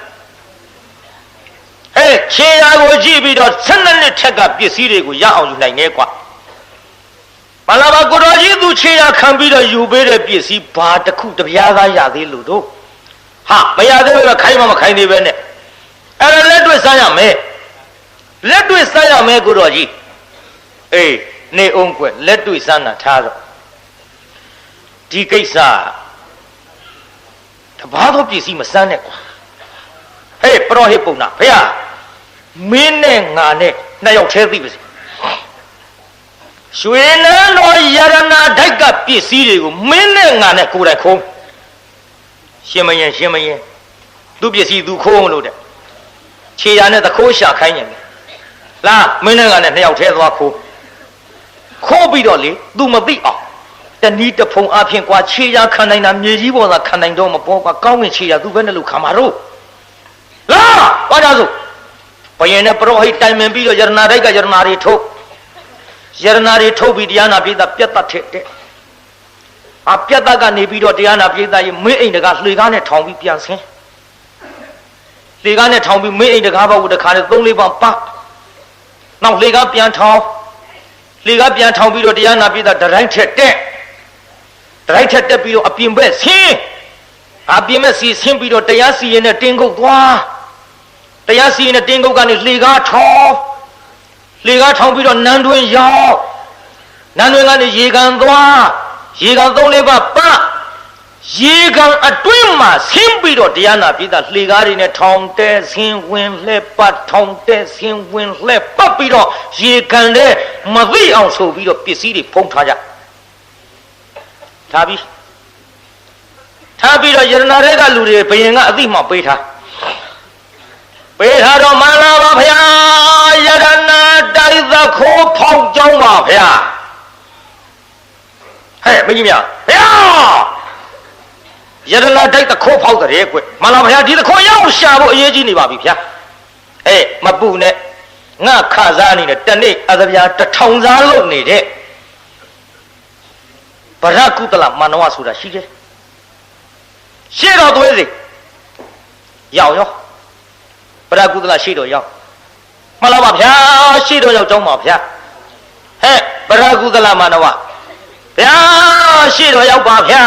ခြေရာကိုကြည့်ပြီးတော့12နှစ်ထက်ကပစ္စည်းတွေကိုရအောင်ယူနိုင်နေကွာမှန်လားပါကိုတော်ကြီးသူခြေရာခံပြီးတော့ယူပေးတဲ့ပစ္စည်းဘာတစ်ခုတပြားသားရသေးလို့တို့ဟာမရသေးဘူးခိုင်းမခိုင်းသေးပဲနဲ့အဲ့ဒါလက်တွေ့စားရမယ်ကိုတော်ကြီးအေးနေအောင်ကွလက်တွေ့စားတာထားတော့ဒီကိစ္စတဘာသောပစ္စည်းမစမ်းနဲ့ကွာပရောဟိတ်ပုံနာဖေဟာမင်းနဲ့ငါနဲ့နှစ်ယောက်သေးသိပါစေရွှေနန်းတော်ရတနာဓိုက်ကပစ္စည်းတွေကိုမင်းနဲ့ငါနဲ့ကိုယ်တိုင်ခုံးရှင်မယင်သူပစ္စည်းသူခိုးမလို့တဲ့ခြေရာနဲ့သခိုးရှာခိုင်းနေတယ်လားမင်းနဲ့ငါနဲ့နှစ်ယောက်သေးသွားခိုးပြီးတော့လေသူမသိအောင်တနည်းတဖုံအဖြစ်ကွာခြေရာခံနိုင်တာမြေကြီးပေါ်သာခံနိုင်တော့မပေါ်ကွာကောင်းငင်ခြေရာသူပဲနဲ့လို့ခံမှာတော့လားဘာကြစို့ဘယင်နဲ့ပရောဟိတ်တိုင်ပင်ပြီးတော့ယရနာဒိုက်ကယရနာတွေထုတ်ပြီးတရားနာပိဋကပြတ်တတ်တဲ့ပြတ်တတ်ကနေပြီးတော့တရားနာပိဋကရဲ့မင်းအိမ်တကားလှေကားနဲ့ထောင်ပြီးပြန်ဆင်းလှေကားနဲ့ထောင်ပြီးမင်းအိမ်တကားဘောက်တခါနဲ့3-4ပေါင်ပတ်နောက်လှေကားပြန်ထောင်ပြီးတော့တရားနာပိဋကဒတိုင်းထက်တက်ပြီးတော့အပြင်ဘက်ဆင်းဆင်းပြီးတော့တရားစီရင်နဲ့တင်းကုတ်သွားတရားစီရင်နဲ့တင်းကုတ်ကနေလှေကားထောင်ပြီးတော့နန်းတွင်ရောက်နန်းတွင်ကနေရေကန်သွားရေကန်3-4ပါပတ်ရေကန်အတွင်းမှာဆင်းပြီးတော့တရားနာပိဋကလှေကားတွေနဲ့ထောင်တဲဆင်းဝင်လှဲပတ်ထောင်တဲဆင်းဝင်လှဲပတ်ပြီးတော့ရေကန်တဲ့မသိအောင်ဆိုပြီးတော့ပစ္စည်းတွေဖုံးထားကြထားပြီးတော့ယရနာတွေကလူတွေဘယင်ကအသိမှပေးထားတော့မှန်လားပါဗျာယရနာတိုက်သခိုးဖောက်ကြောင်းပါဗျာမကြီးများဗျာယရနာတိုက်သခိုးဖောက်တဲ့ကွမှန်လားဗျာဒီသခိုးရောက်ရှာဖို့အရေးကြီးနေပါပြီဗျာမပူနဲ့ငါခစားနေတယ်တနေ့အသဗျာ1000စားလုပ်နေတဲ့ဗရကုတလမန္နဝဆိုတာရှိတယ်ရှေ့တော်သွေးစီရောက်ရောဗရကုတလရှေ့တော်ရောက်မှန်လားပါဗျာရှေ့တော်ရောက်ကြောင်းပါဗျာဗ ရာကုသလမနဝဗျာရှေ့တော်ရောက်ပါဗျာ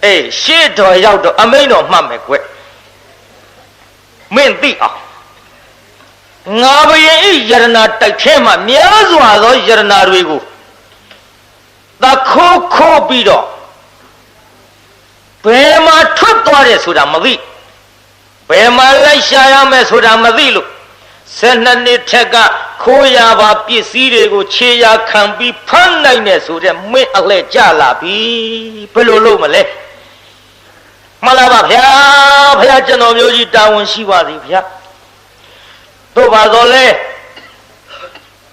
အေးရှေ့တော်ရောက်တော့အမိန်တော်မှတ်မယ်ကွမင်းသိအောင်ငါဘယင်ဤယရနာတိုက်ထဲမှာများစွာသောယရနာတွေကိုသခိုးခိုးပြီးတော့ဘယ်မှာထွက်သွားတယ်ဆိုတာမသိဘယ်မှာလိုက်ရှာရမယ်ဆိုတာမသိလို့12နှစ်ထက်ကခိုးရပါပစ္စည်းတွေကိုခြေရာခံပြီးဖမ်းနိုင်တယ်ဆိုတဲ့မင်းအလှဲ့ကြလာပြီဘယ်လိုလုပ်မလဲမလားပါဗျာဘုရားကျွန်တော်မျိုးကြီးတာဝန်ရှိပါသည်ဗျာတို့ပါတော့လေ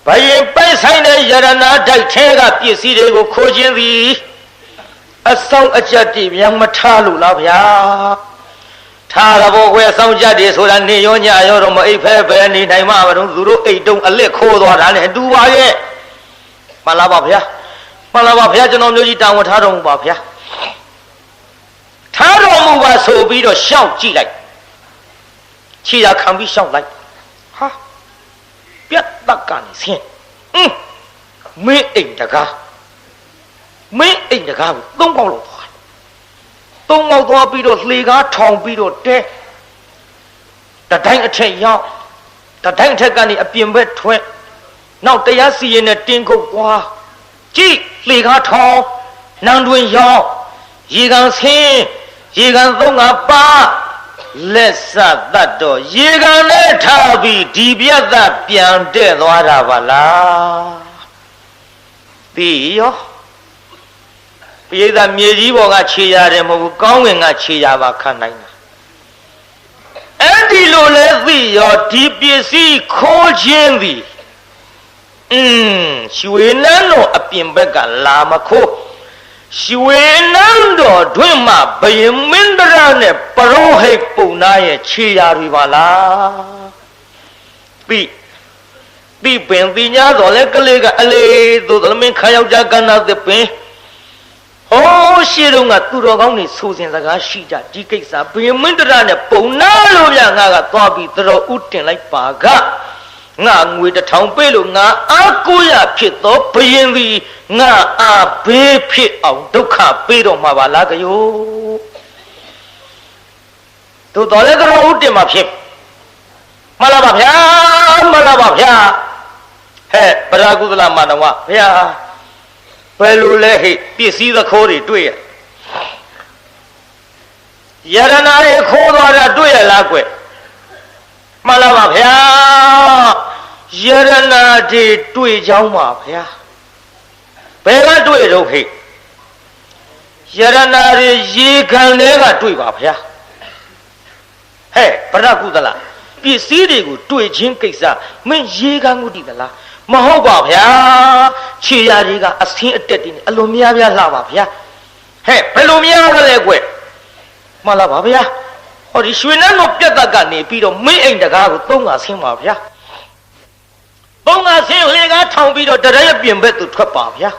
ဘယင်ပိုက်ဆိုင်တဲ့ယရနာတိုက်ထဲကပစ္စည်းတွေကိုခိုးခြင်းသည်အဆောင်အကျက်တည်မြန်မထားလို့လားဗျာထားရဖို့ခွဲဆောင်ကြတယ်ဆိုတာနေရောညရောတော့မအိပ်ဖဲပဲနေနိုင်မှာမတော့သူတို့အိတ်တုံးအလက်ခိုးသွားတာနဲ့အတူပါရဲ့မှန်လားပါဗျာမှန်လားပါဗျာကျွန်တော်မျိုးကြီးတာဝန်ထားတော်မူပါဗျာထားတော်မူပါဆိုပြီးတော့ရှောက်ကြည့်လိုက်ခြေရာခံပြီးရှောက်လိုက်ဟာပြတ်တက်ကနေဆင်းမင်းအိမ်တကားမင်းအိမ်တကားကိုသုံးပေါက်လောက်သွားသုံးပေါက်သွားပြီးတော့လှေကားထောင်ပြီးတော့တဲတတိုင်းအထက်ရောက်တတိုင်းအထက်ကနေအပြင်ဘက်ထွက်နောက်တရားစီရင်နဲ့တင်းခုတ်သွားကြည့်လှေကားထောင်နန်းတွင်ရောက်ရေကန်ဆင်းရေကန်သုံးငါပါလက်စသတ်တော့ရေကန်နဲ့ထားပြီးဒီပြတ်သက်ပြန်တဲ့သွားတာပါလားပြီးရောပိဿမြေကြီးပေါ်ကခြေရတယ်မဟုတ်ဘူးကောင်းငင်ကခြေရပါခံနိုင်တာအဲ့ဒီလိုလဲသိရောဒီပစ္စည်းခိုးခြင်းသည်ရွှေနန်းတော်အပြင်ဘက်ကလာမခိုးရွှေနန်းတော်တွင်မှဘယင်မင်းတရနဲ့ပရောဟိတ်ပုံနာရဲ့ခြေရာတွေပါလားပြီးပင်ပညာတော်လဲကလေးကအလေးသို့သမင်းခါယောက်ျားကန္နာသပင်ဟောရှေ့တုန်းကသူတော်ကောင်းတွေဆိုစဉ်စကားရှိကြဒီကိစ္စဘယင်မင်းတရနဲ့ပုံနာလို့ဗျငါကသွားပြီးတော်ဥတင်လိုက်ပါကငါငွေ1000ပေးလို့ငါအားကိုးရဖြစ်သောဘယင်သည်ငါအားဘေးဖြစ်အောင်ဒုက္ခပေးတော့မှာပါလားကယောတို့တော်လည်းတော်ဥတင်မှာဖြစ်မလားပါဗျာမလားပါဗျာဟဲ့ပရာကုသလမနဝဗျာဘယ်လိုလဲဟဲ့ပစ္စည်းသခိုးတွေတွေ့ရယရနာတွေခိုးသွားတာတွေ့ရလားကွမလားပါဗျာယရနာတွေတွေ့ကြောင်းပါဗျာဘယ်ကတွေ့တော့ဟဲ့ယရနာတွေရေခံထဲကတွေ့ပါဗျာဟဲ့ပရကုသလပစ္စည်းတွေကိုတွေ့ချင်းကိစ္စမင်းရေခံကိုတည်သလားမဟုတ်ပါဗျာခြေရာတွေကအဆင်းအတက်တွေနဲ့အလွန်များများလှပါဗျာဟဲ့ဘယ်လိုများလဲကွမှန်လားပါဗျာဟောဒီရွှေနန်းတော်ပြတ်သက်ကနေပြီးတော့မင်းအိမ်တကားကိုသုံးငါဆင်းပါဗျာသုံးငါဆင်းလေကားထောင်ပြီးတော့တရရဲ့ပြင်ဘက်သူထွက်ပါဗျာ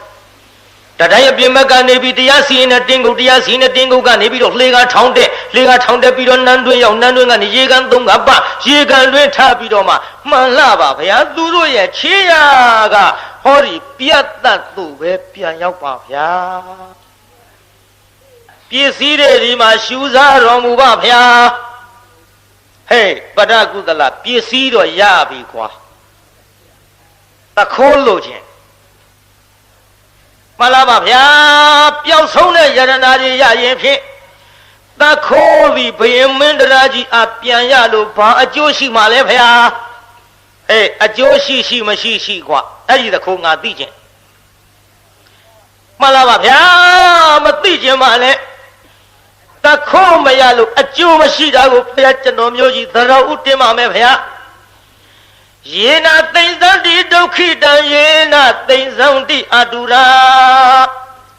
တရရဲ့ပြင်ဘက်ကနေပြီးတရားစီရင်တဲ့တင်းကုတ်တရားစီရင်တဲ့တင်းကုတ်ကနေပြီးတော့လေကားထောင်တဲ့လေကားထောင်တဲ့ပြီးတော့နန်းတွင်းရောက်နန်းတွင်းကနေရေကန်သုံးငါပရေကန်တွင်းထားပြီးတော့မှမှန်လားပါဗျာသူတို့ရဲ့ခြေရာကဟောဒီပြတ်သက်သူပဲပြန်ရောက်ပါဗျာပစ္စည်းတွေဒီမှာရှူစားတော်မူပါဗျာဟဲ့ပရကုသလပစ္စည်းတော့ရပြီကွာတခိုးလို့ချင်းမလားပါဗျာပျောက်ဆုံးတဲ့ယရနာတွေရရင်ဖြင့်တခိုးပြီးဘယင်မင်းတရာကြီးအပြန်ရလို့ဘာအကျိုးရှိမှလဲဗျာဟဲ့အကျိုးရှိမရှိကွာအဲ့ဒီတခိုးငါသိချင်းမလားပါဗျာမသိချင်းမှလည်းတခိုးမရလို့အကျိုးမရှိတာကိုဘုရားကျွန်တော်မျိုးကြီးသရဥတင်ပါမယ်ဗျာယေနာသိမ့်သံတိဒုက္ခိတံယေနာသိမ့်သံတိအတုရာ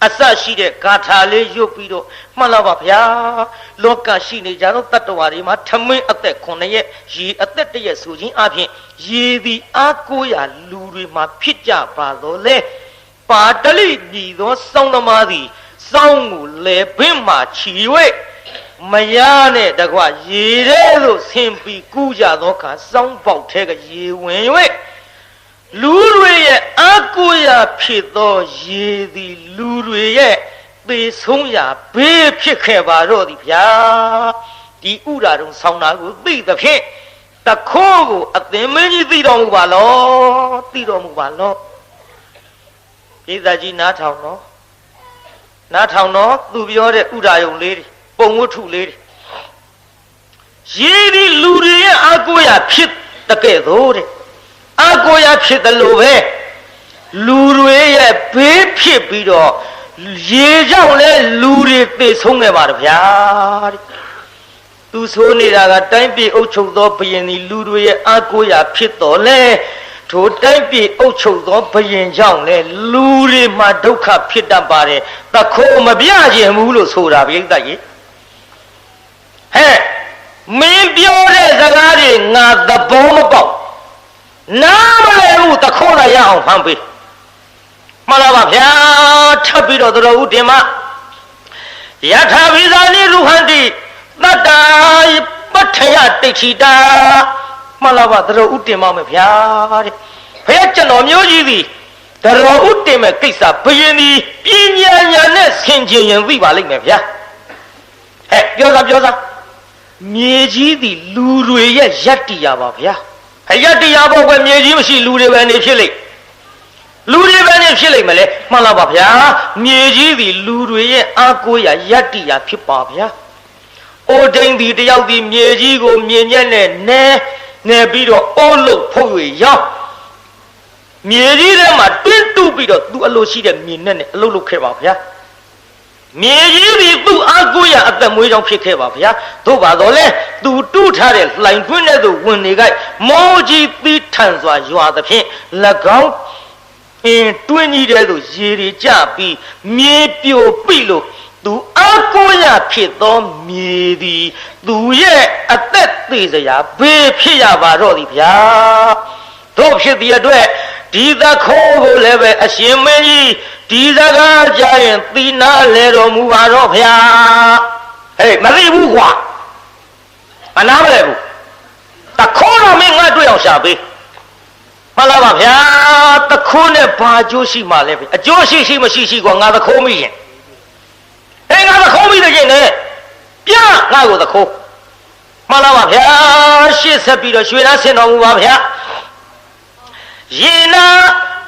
အစရှိတဲ့ဂါထာလေးရွတ်ပြီးတော့မှန်လားပါဗျာလောကရှိနေကြတော့တတ္တဝါတွေမှာထမင်းအသက်9ရက်ရေအသက်1ရက်ဆိုခြင်းအပြင်ရေသည်အားကိုးရလူတွေမှာဖြစ်ကြပါတော့လေပါတလိညီသောစောင်းသမားသည်စောင်းကိုလေပင်မှာချီ၍မရနဲ့တကွရေထဲသို့ဆင်းပြီးကူးကြသောအခါစောင်းပေါက်ထဲကရေဝင်၍ လူတွေရဲ့အကူရဖြစ်သောရေသည်လူတွေရဲ့သေဆုံးရာဘေးဖြစ်ခဲ့ပါတော့သည်ဗျာဒီဥရာတုံဆောင်းတာကိုသိသဖြင့်တခိုးကိုအသင်မင်းကြီးသိတော်မူပါလောသိတော်မူပါလောပြည်သားကြီးနားထောင်တော့နားထောင်တော့သူပြောတဲ့ဥရာယုံလေးတွေပုံဝတ္ထုလေးတွေရေဒီလူတွေရဲ့အကူရဖြစ်တကဲ့သို့တဲ့အကူရဖြစ်တယ်လို့ပဲလူတွေရဲ့ဘေးဖြစ်ပြီးတော့ရေကြောင့်လဲလူတွေသေဆုံးခဲ့ပါတယ်ဗျာတဲ့သူဆိုနေတာကတိုင်းပြည်အုပ်ချုပ်သောဘုရင်ဒီလူတွေရဲ့အကူရဖြစ်တော်လဲထိုတိုင်းပြည်အုပ်ချုပ်သောဘုရင်ကြောင့်လဲလူတွေမှာဒုက္ခဖြစ်တတ်ပါတယ်တခိုးမပြခြင်းဘူးလို့ဆိုတာဗျိတ္တကြီးဟဲ့မင်းပြောတဲ့စကားတွေငါသဘောမပေါက်နားမလဲဘူးတခိုးရရအောင်ဖမ်းပေးမှန်လားပါဗျာထပ်ပြီးတော့တော်ဦးတင်မယထာဘိဇာနိရုဟန္တိတတ္တာပဋ္ဌယတိဋ္ဌိတာမှန်လားပါတော်ဦးတင်မမယ်ဗျာတဲ့ဘုရားကျွန်တော်မျိုးကြီးသည်တော်ဦးတင်မဲ့ကိစ္စဘယင်သည်ပညာညာနဲ့ဆင်ခြင်ရင်သိပါလိမ့်မယ်ဗျာဟဲ့ပြောစားမြေကြီးသည်လူတွေရဲ့ယတ္တိယပါဗျာဟဲ့ယတ္တိယဘောကွယ်မြေကြီးမရှိလူတွေပဲနေဖြစ်လိမ့်လူတွေပဲနေဖြစ်လိမ့်မလဲမှန်လားပါဗျာမြေကြီးသည်လူတွေရဲ့အာကိုရယတ္တိယဖြစ်ပါဗျာအိုဒိန်ဒီတယောက်ဒီမြေကြီးကိုမြင်ညက်နဲ့နဲပြီးတော့အိုးလို့ဖုတ်ရရောက်မြေကြီးထဲမှာတွင်းတူပြီးတော့သူ့အလိုရှိတဲ့မြေနဲ့အလုပ်လုပ်ခဲ့ပါဗျာမြေကြီးဒီသူ့အာကိုရအသက်မွေးကြောင့်ဖြစ်ခဲ့ပါဗျာသို့ပါတော့လေသူတူးထားတဲ့လှိုင်တွင်းတဲ့သူဝင်နေကြမောကြီးပြီးထန်စွာရွာသဖြင့်၎င်းတွင်းကြီးတဲ့သူရေတွေကြပြီးမြေပြိုပိလို့သူအာကိုရဖြစ်သောမြေသည်သူရဲ့အသက်သေးစရာဘေးဖြစ်ရပါတော့သည်ဗျာတို့ဖြစ်သည့်အတွက်ဒီသခိုးကိုလည်းပဲအရှင်မင်းကြီးဒီစကားကြားရင်သီနာလဲတော်မူပါတော့ဗျာဟေးမသိဘူးကွာမနာမလဲဘူးသခိုးတော်မင်းငါတွေ့အောင်ရှာပေးမှန်လားပါဗျာသခိုးနဲ့ဘာအကျိုးရှိမှလဲဗျအကျိုးရှိမရှိကွာငါသခိုးမိရင်ဟေးငါသခိုးမိတဲ့ကျင်နဲ့ပြငါ့ကိုသခိုးမှန်လားပါဗျာရှေ့ဆက်ပြီးတော့ရွှေသားဆင်တော်မူပါဗျာယေနာ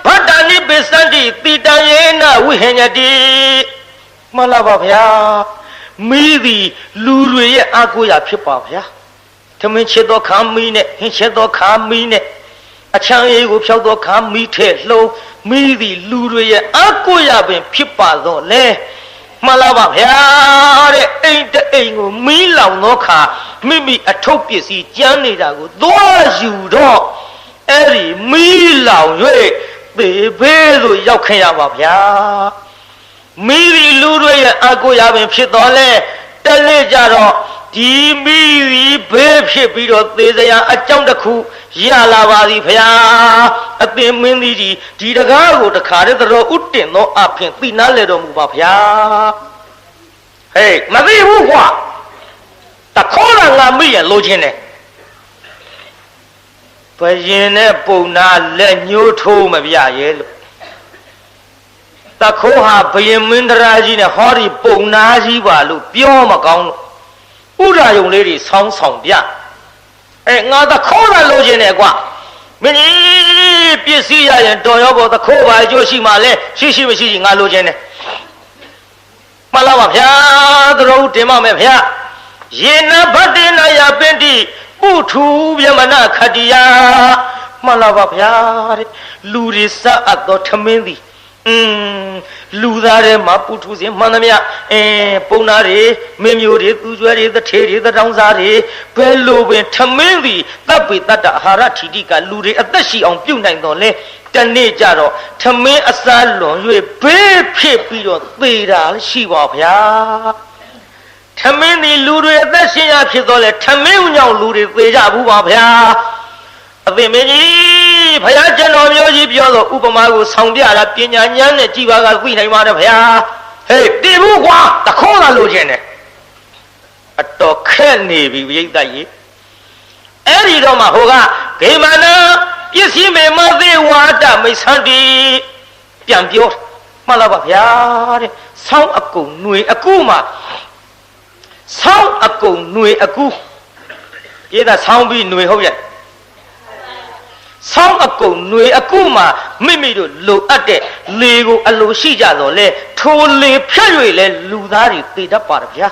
ဗတ္တနိပိစန္တိတိတယေနဝိဟညတိမှန်လားပါဗျာမိသည်လူတွေရဲ့အာကိုရဖြစ်ပါဗျာသမင်းချစ်သောခါမီးနဲ့ဟင်းချစ်သောခါမီးနဲ့အချမ်းရေးကိုဖြောက်သောခါမီးထဲလှုံမိသည်လူတွေရဲ့အာကိုရပင်ဖြစ်ပါတော့လေမှန်လားပါဗျာတဲ့အိမ်တအိမ်ကိုမီးလောင်သောခါမိမိအထုပ်ပစ္စည်းကျန်းနေတာကိုသွားယူတော့အဲ့ဒီမီးလောင်၍သေဘေးသို့ရောက်ခဲ့ရပါဗျာမိဒီလူတွေရဲ့အကိုရပင်ဖြစ်တော်လဲတနေ့ကြတော့ဒီမိဒီဘေးဖြစ်ပြီးတော့သေစရာအကြောင်းတစ်ခုရလာပါသည်ဗျာအသင်မင်းကြီးဒီတကားကိုတခါတည်းတော်ဥတင်သောအဖင်သိနာလဲတော်မူပါဗျာဟေးမသိဘူးကွာတခေါ်လာငါမိရလိုချင်တယ်ဘယင်နဲ့ပုံနာလက်ညှိုးထိုးမပြရဲလို့တခိုးဟာဘယင်မင်းတရားကြီးနဲ့ဟောဒီပုံနာကြီးပါလို့ပြောမကောင်းလို့ဥရာယုံလေးတွေဆောင်းဆောင်ပြငါတခိုးလာလို့ခြင်းနဲ့ကွာမင်းကြီးပစ္စည်းရရင်တော်ရောပေါ်တခိုးပါအကျိုးရှိမှလဲရှိမရှိငါလိုခြင်းနဲ့မှန်လားပါဗျာတို့တင်မမယ်ဗျာယေနဗတ္တိနာယပင်တိပုထုဗျမနခတ္တိယမှန်လားပါဗျာတဲ့လူတွေစအပ်သောထမင်းသည်လူသားတွေမှာပုထုစဉ်မှန်သမျှပုံနာတွေမင်းမျိုးတွေသူကျွဲတွေတထေတွေတတောင်းစားတွေဘယ်လိုပင်ထမင်းသည်တပ်ပေတ္တအာဟာရထီတိကလူတွေအသက်ရှိအောင်ပြုတ်နိုင်တော်လဲတနေ့ကြတော့ထမင်းအစားလွန်၍ဘေးဖြစ်ပြီးတော့သေတာရှိပါဗျာထမင်းဒီလူတွေအသက်ရှင်ရဖြစ်တော့လဲထမင်းညောင်လူတွေသေကြဘူးပါဗျာအသင်မင်းကြီးဘုရားကျွန်တော်မျိုးကြီးပြောတော့ဥပမာကိုဆောင်ပြတာပညာဉာဏ်နဲ့ကြည်ပါကသိနိုင်ပါတယ်ဗျာဟေးတည်ဘူးကွာတခေါ်လာလို့ခြင်းနဲ့အတော်ခက်နေပြီဝိသတ်ကြီးအဲ့ဒီတော့မှဟိုကဂေမနာ ပစ္စည်းမေမသေးဝါဒမိတ်ဆန်းတီပြန်ပြောမှန်လားပါဗျာတဲ့ဆောင်းအကုံຫນွေအကူမှာဆောင်းအကုံຫນွေအကူပြေးတာဆောင်းပြီးຫນွေဟုတ်ရဲ့ဆောင်းအကုံຫນွေအကူမှာမိမိတို့လိုအပ်တဲ့လေကိုအလိုရှိကြတော့လေထိုလေဖြတ်၍လဲလူသားတွေသိတတ်ပါဗျာ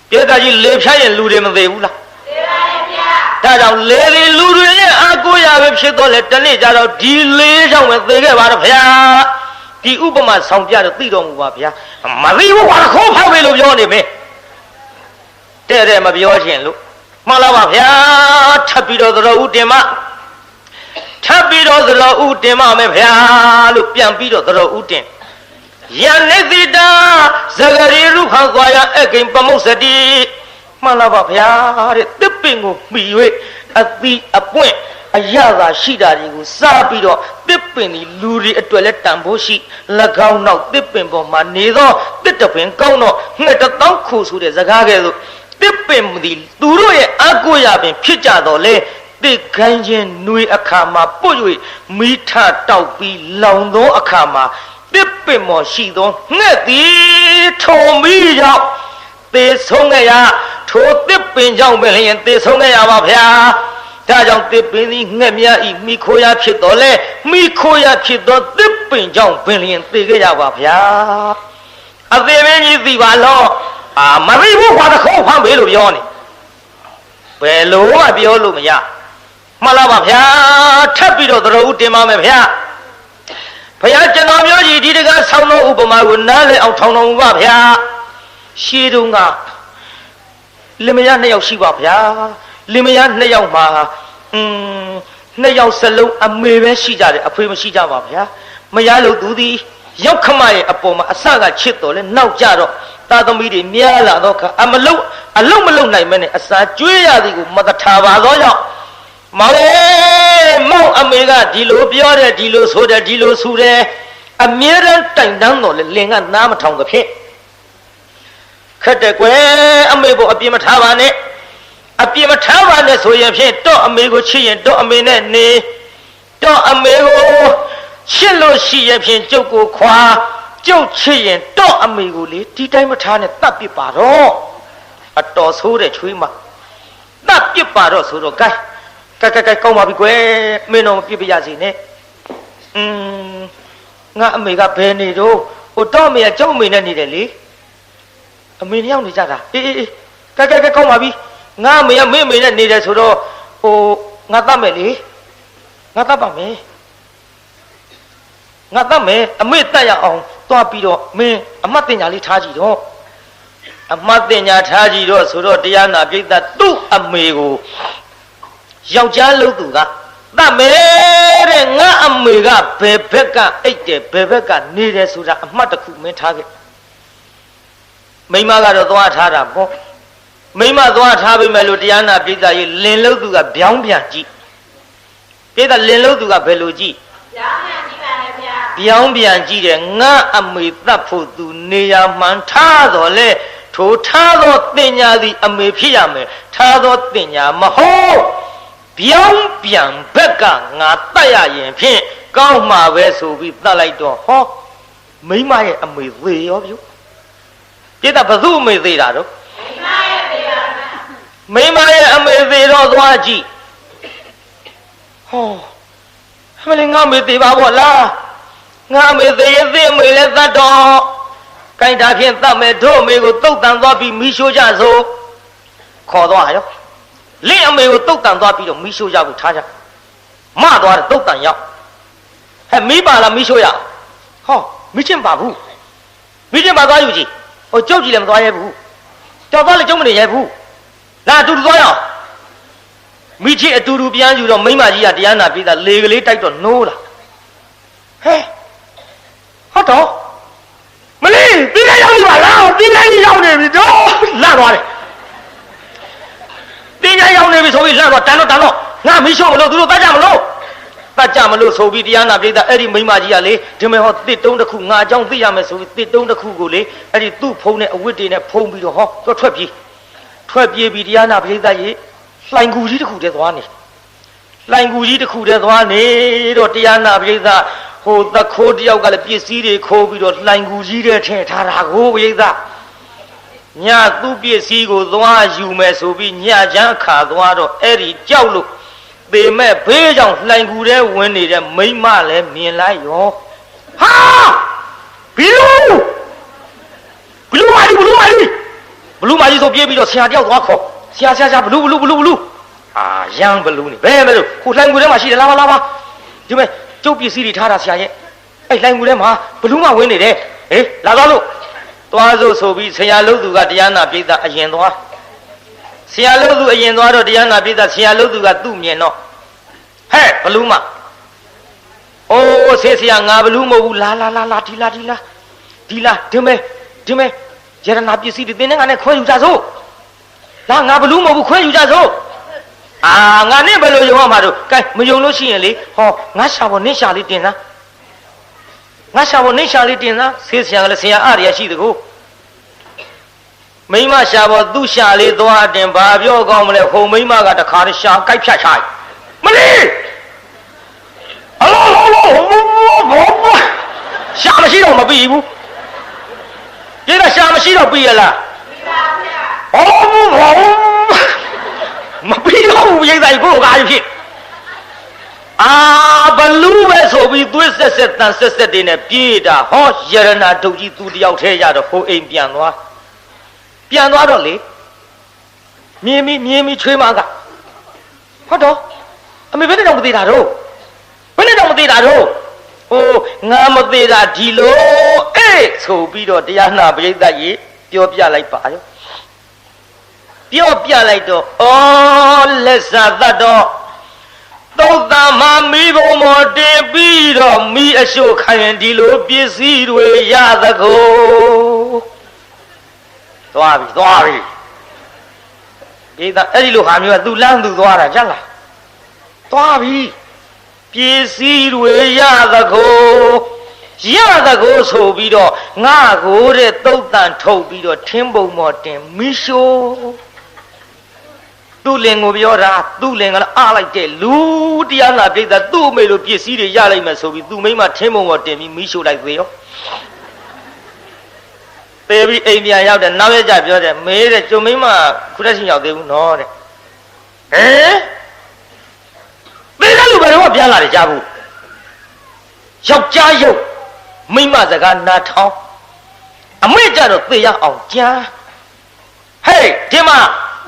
ပြေးတာကြီးလေဖြတ်ရင်လူတွေမသိဘူးလားသိပါတယ်ဗျာဒါကြောင့်လေတွေလူတွေရဲ့အကိုရပဲဖြစ်တော့လေတနေ့ကြတော့ဒီလေကြောင့်ပဲသိခဲ့ပါတော့ဗျာဒီဥပမာဆောင်ပြတော့သိတော်မူပါဗျာမသိဘူးကွာခေါ်ဖောက်ပဲလို့ပြောနေမယ်တဲ့မပြောရှင်လို့မှန်လားပါဗျာထပ်ပြီးတော့သတော်ဦးတင်မထပ်ပြီးတော့သတော်ဦးတင်မမယ်ဗျာလို့ပြန်ပြီးတော့သတော်ဦးတင်ယနေ့တိတာဇဂရီရုခသွားရအကိပမုတ်စတိမှန်လားပါဗျာတဲ့တစ်ပင်ကိုမှီ၍အသီးအပွင့်အရသာရှိတာတွေကိုစားပြီးတော့တစ်ပင်ဒီလူတွေအတွက်လည်းတန်ဖိုးရှိ၎င်းနောက်တစ်ပင်ပေါ်မှာနေသောတစ်တပင်ကောင်းတော့ငှက်တောင်းခိုဆိုတဲ့စကားကဲ့သို့တစ်ပင်ဒီသူတို့ရဲ့အကိုရပင်ဖြစ်ကြတော့လေတစ်ခိုင်းခြင်းຫນွေအခါမှာပုတ်၍မိထတောက်ပြီးလောင်သောအခါမှာတစ်ပင်မော်ရှိသောငှက်သည်ထုံပြီးရောက်သေဆုံးခဲ့ရထိုတစ်ပင်ကြောင့်ပဲလျင်သေဆုံးခဲ့ရပါဗျာဒါကြောင့်တစ်ပင်သည်ငှက်များဤမိခိုးရဖြစ်တော်လဲမိခိုးရဖြစ်သောတစ်ပင်ကြောင့်ပင်လျင်သေခဲ့ရပါဗျာအသေးမင်းကြီးသိပါလောမသိဘူးကွာတခေါက်ဖမ်းပေးလို့ပြောနေဘယ်လိုမှပြောလို့မရမှန်လားပါဗျာထပ်ပြီးတော့သတော်ဦးတင်ပါမယ်ဗျာဘုရားကျွန်တော်မျိုးကြီးဒီတကားဆောင်းသောဥပမာကိုနားလည်အောင်ထောင်တော်မူပါဗျာရှေးတုန်းကလင်မယား2ယောက်ရှိပါဗျာလင်မယား2ယောက်မှာ2ယောက်စလုံးအမေပဲရှိကြတယ်အဖေမရှိကြပါဗျာမယားလို့သူသည်ရောက်ခမရဲ့အပေါ်မှာအစကချစ်တော်လဲနောက်ကြတော့သားသမီးတွေများလာတော့ခါအလုံးမလုံးနိုင်မဲနဲ့အစာကျွေးရသည်ကိုမတထားပါတော့ကြောင့်မောင်လေးမောင်အမေကဒီလိုပြောတယ်ဒီလိုဆိုတယ်ဒီလိုဆူတယ်အမြဲတမ်းတိုင်တန်းတော်လဲလင်ကနားမထောင်သဖြင့်ခက်တယ်ကွယ်အမေကိုအပြစ်မထားပါနဲ့အပြစ်မထားပါနဲ့ဆိုရင်ဖြင့်တော့အမေကိုချစ်ရင်တော့အမေနဲ့နေတော့အမေကိုချစ်လို့ရှိရင်ဖြင့်ကျုပ်ကိုခွာကျုပ်ချစ်ရင်တော့အမေကိုလေဒီတိုင်းမထားနဲ့တတ်ပစ်ပါတော့အတော်ဆိုးတဲ့ချွေးမတတ်ပစ်ပါတော့ဆိုတော့ကဲကောင်းပါပြီကွယ်မင်းတော့မပြစ်ပြရစီနဲ့ငါအမေကဘယ်နေတော့ဟိုတော့အမေကကျုပ်အမေနဲ့နေတယ်လေအမေနှစ်ယောက်နေကြတာအေးကောင်းပါပြီငါအမေကမင်းအမေနဲ့နေတယ်ဆိုတော့ဟိုငါတတ်မယ်လေငါတတ်ပါမယ်ငါတတ်မယ်အမေတတ်ရအောင်သွားပြီးတော့မင်းအမတ်တင်ညာလေးထားကြည့်တော့အမတ်တင်ညာထားကြည့်တော့ဆိုတော့တရားနာပြိဿသူ့အမေကိုယောက်ျားလို့သူကတတ်မယ်တဲ့ငါအမေကဘယ်ဘက်ကအိတ်တယ်ဘယ်ဘက်ကနေတယ်ဆိုတာအမှတ်တစ်ခုမင်းထားခဲ့မိမကတော့သွားထားတာပေါ့မိမသွားထားပြီမဲ့လို့တရားနာပြိဿရေလင်လို့သူကဗျောင်းပြန်ကြည့်ပြိဿလင်လို့သူကဘယ်လိုကြည့်ဗျောင်းပြန်ကြည့်တယ်ငါအမေတတ်ဖို့သူနေရာမှန်ထားတော့လေထိုထားသောတင်ညာသည်အမေဖြစ်ရမယ်ထားသောတင်ညာမဟုတ်ဗျောင်းပြန်ဘက်ကငါတတ်ရရင်ဖြင့်ကောင်းမှာပဲဆိုပြီးတတ်လိုက်တော့ဟောမိမရဲ့အမေသေရောပြုပြိဿဘသူအမေသေးတာတော့မိမရဲ့အမေသေးတော့သွားကြည့်ဟောအမလေးငါမေသေးပါဘောလားငါမေသေးရဲ့သေအမေလည်းသတ်တော့ကိုင်တာဖြင့်သတ်မယ်တို့အမေကိုတုတ်တန်သွားပြီးမိရှိုးကြဆိုခေါ်သွားရောလင့်အမေကိုတုတ်တန်သွားပြီးတော့မိရှိုးကြကိုထားကြမသွားတယ်တုတ်တန်ရောက်ဟဲ့မိပါလားမိရှိုးရဟောမိချင်းပါဘူးမိချင်းပါသွားယူကြည့်ဟိုကျုပ်ကြီးလည်းမသွားရဲဘူးကြောက်သွားလည်းကျုပ်မနေရဲဘူးလာအတူတူသွားရအောင်မိချင်းအတူတူပြန်ယူတော့မိမကြီးကတရားနာပြီးသားလေကလေးတိုက်တော့နိုးလာဟဲ့ဟုတ်တော့မလေးပြီးလိုက်ရောက်ပါလားပြီးလိုက်ရောက်နေပြီတော့လန့်သွားတယ်ပြီးလိုက်ရောက်နေပြီဆိုပြီးလန့်သွားတန်တော့ငါမိရှုံးမလို့သူတို့တတ်ကြမလို့တတ်ကြမလို့ဆိုပြီးတရားနာပြီးသားအဲ့ဒီမိမကြီးကလေဒီမဲ့ဟောတစ်တုံးတစ်ခုငါအကြောင်းသိရမယ်ဆိုပြီးတစ်တုံးတစ်ခုကိုလေအဲ့ဒီသူ့ဖုံးနဲ့အဝတ်တွေနဲ့ဖုံးပြီးတော့ဟောတော့ထွက်ပြေးပြီးတရားနာပြီးသားကြီးလှိုင်ကူကြီးတစ်ခုတည်းသွားနေ လိုင်ကူကြီးတစ်ခုတည်းသွားနေတော့တရားနာပရိသတ်ဟိုသခိုးတယောက်ကလည်းပစ္စည်းတွေခိုးပြီးတော့လိုင်ကူကြီးတဲ့ထည့်ထားတာကိုပရိသတ်ညသူ့ပစ္စည်းကိုသွားယူမယ်ဆိုပြီးညချမ်းခါသွားတော့အဲ့ဒီကြောက်လို့ပေမဲ့ဘေးကြောင့်လိုင်ကူထဲဝင်နေတဲ့မိန်းမလည်းမြင်လိုက်ရောဟာဘီလူမာကြီးဆိုပြေးပြီးတော့ဆရာတယောက်သွားခေါ်ဆရာဘလူအာရန်ဘလူနေဘယ်မဲ့လို့ကိုလိုင်ကူထဲမှာရှိတယ်လာပါဒီမဲ့ကျုပ်ပစ္စည်းတွေထားတာဆရာရဲ့အဲ့လိုင်ကူထဲမှာဘလူးမဝင်နေတယ်ဟေးလာတော့လို့သွားစို့ဆိုပြီးဆရာလို့သူကတရားနာပိဿအရင်သွားဆရာလို့သူအရင်သွားတော့တရားနာပိဿဆရာလို့သူကသူ့မြင်တော့ဟဲ့ဘလူးမအိုးဆေးဆရာငါဘလူးမဟုတ်ဘူးလာဒီလားဒီမဲ့ရတနာပစ္စည်းတွေတင်းနေငါနဲ့ခွဲယူကြစို့လာငါဘလူးမဟုတ်ဘူးခွဲယူကြစို့အာငါနဲ့ဘယ်လိုယုံရမှာတို့ကဲမယုံလို့ရှိရင်လေဟောငါရှာဖို့နင်းရှာလေးတင်သားဆေးဆရာကလည်းဆရာအားရရှိတကူမိမရှာဖို့သူ့ရှာလေးသွားတင်ဘာပြောကောင်းမလဲဟိုမိမကတခါတည်းရှာကြိုက်ဖြတ်ချိုက်မလေးအလောရှာမရှိတော့မပြီးဘူးဒီကရှာမရှိတော့ပြီးရလားမပြီးတော့ဘူးရိတ်တိုင်းကိုကားဖြစ်အာဘလူးပဲဆိုပြီးသွေးဆက်တန်ဆက်တွေနဲ့ပြေးတာဟောရတနာဒုတ်ကြီးသူတယောက်ထဲရတော့ဟိုအိမ်ပြန်သွားတော့လေမြင်းမီချွေးမကဟုတ်တော့အမေဘယ်နဲ့တော့မသေးတာတော့အိုးငါမသေးတာဒီလိုအေးဆိုပြီးတော့တရားနာပရိသတ်ကြီးပြောပြလိုက်ပါရောပြောပြလိုက်တော့ဩလက်စားတတ်တော့သုတ်တံမမီးဘုံမော်တင်ပြီးတော့မီးအရှို့ခိုင်ဒီလိုပစ္စည်းတွေရသကိုသွားပြီဒီသားအဲ့ဒီလိုဟာမျိုးကသူ့လမ်းသူသွားတာကြလားသွားပြီပစ္စည်းတွေရသကိုဆိုပြီးတော့ငါကိုတဲ့သုတ်တံထုတ်ပြီးတော့ထင်းပုံမော်တင်မီးရှို့သူ့လင်ကိုပြောတာသူ့လင်ကလည်းအားလိုက်တဲ့လူတရားနာပြိဿသူ့အမေလိုပစ္စည်းတွေရလိုက်မယ်ဆိုပြီးသူ့မိမထင်းပုံပေါ်တင်ပြီးမီးရှို့လိုက်သေးရောပေပြီးအိမ်ပြန်ရောက်တယ်နောက်ရကြပြောတယ်မေးတဲ့ကျုံမိမခုတက်ချင်းရောက်သေးဘူးနော်တဲ့သေတဲ့လူဘယ်တော့ပြန်လာတယ်ကြားဘူးယောက်ျားရုပ်မိမစကားနာထောင်းအမေကြတော့သေရအောင်ကြားဟေးဒီမှာ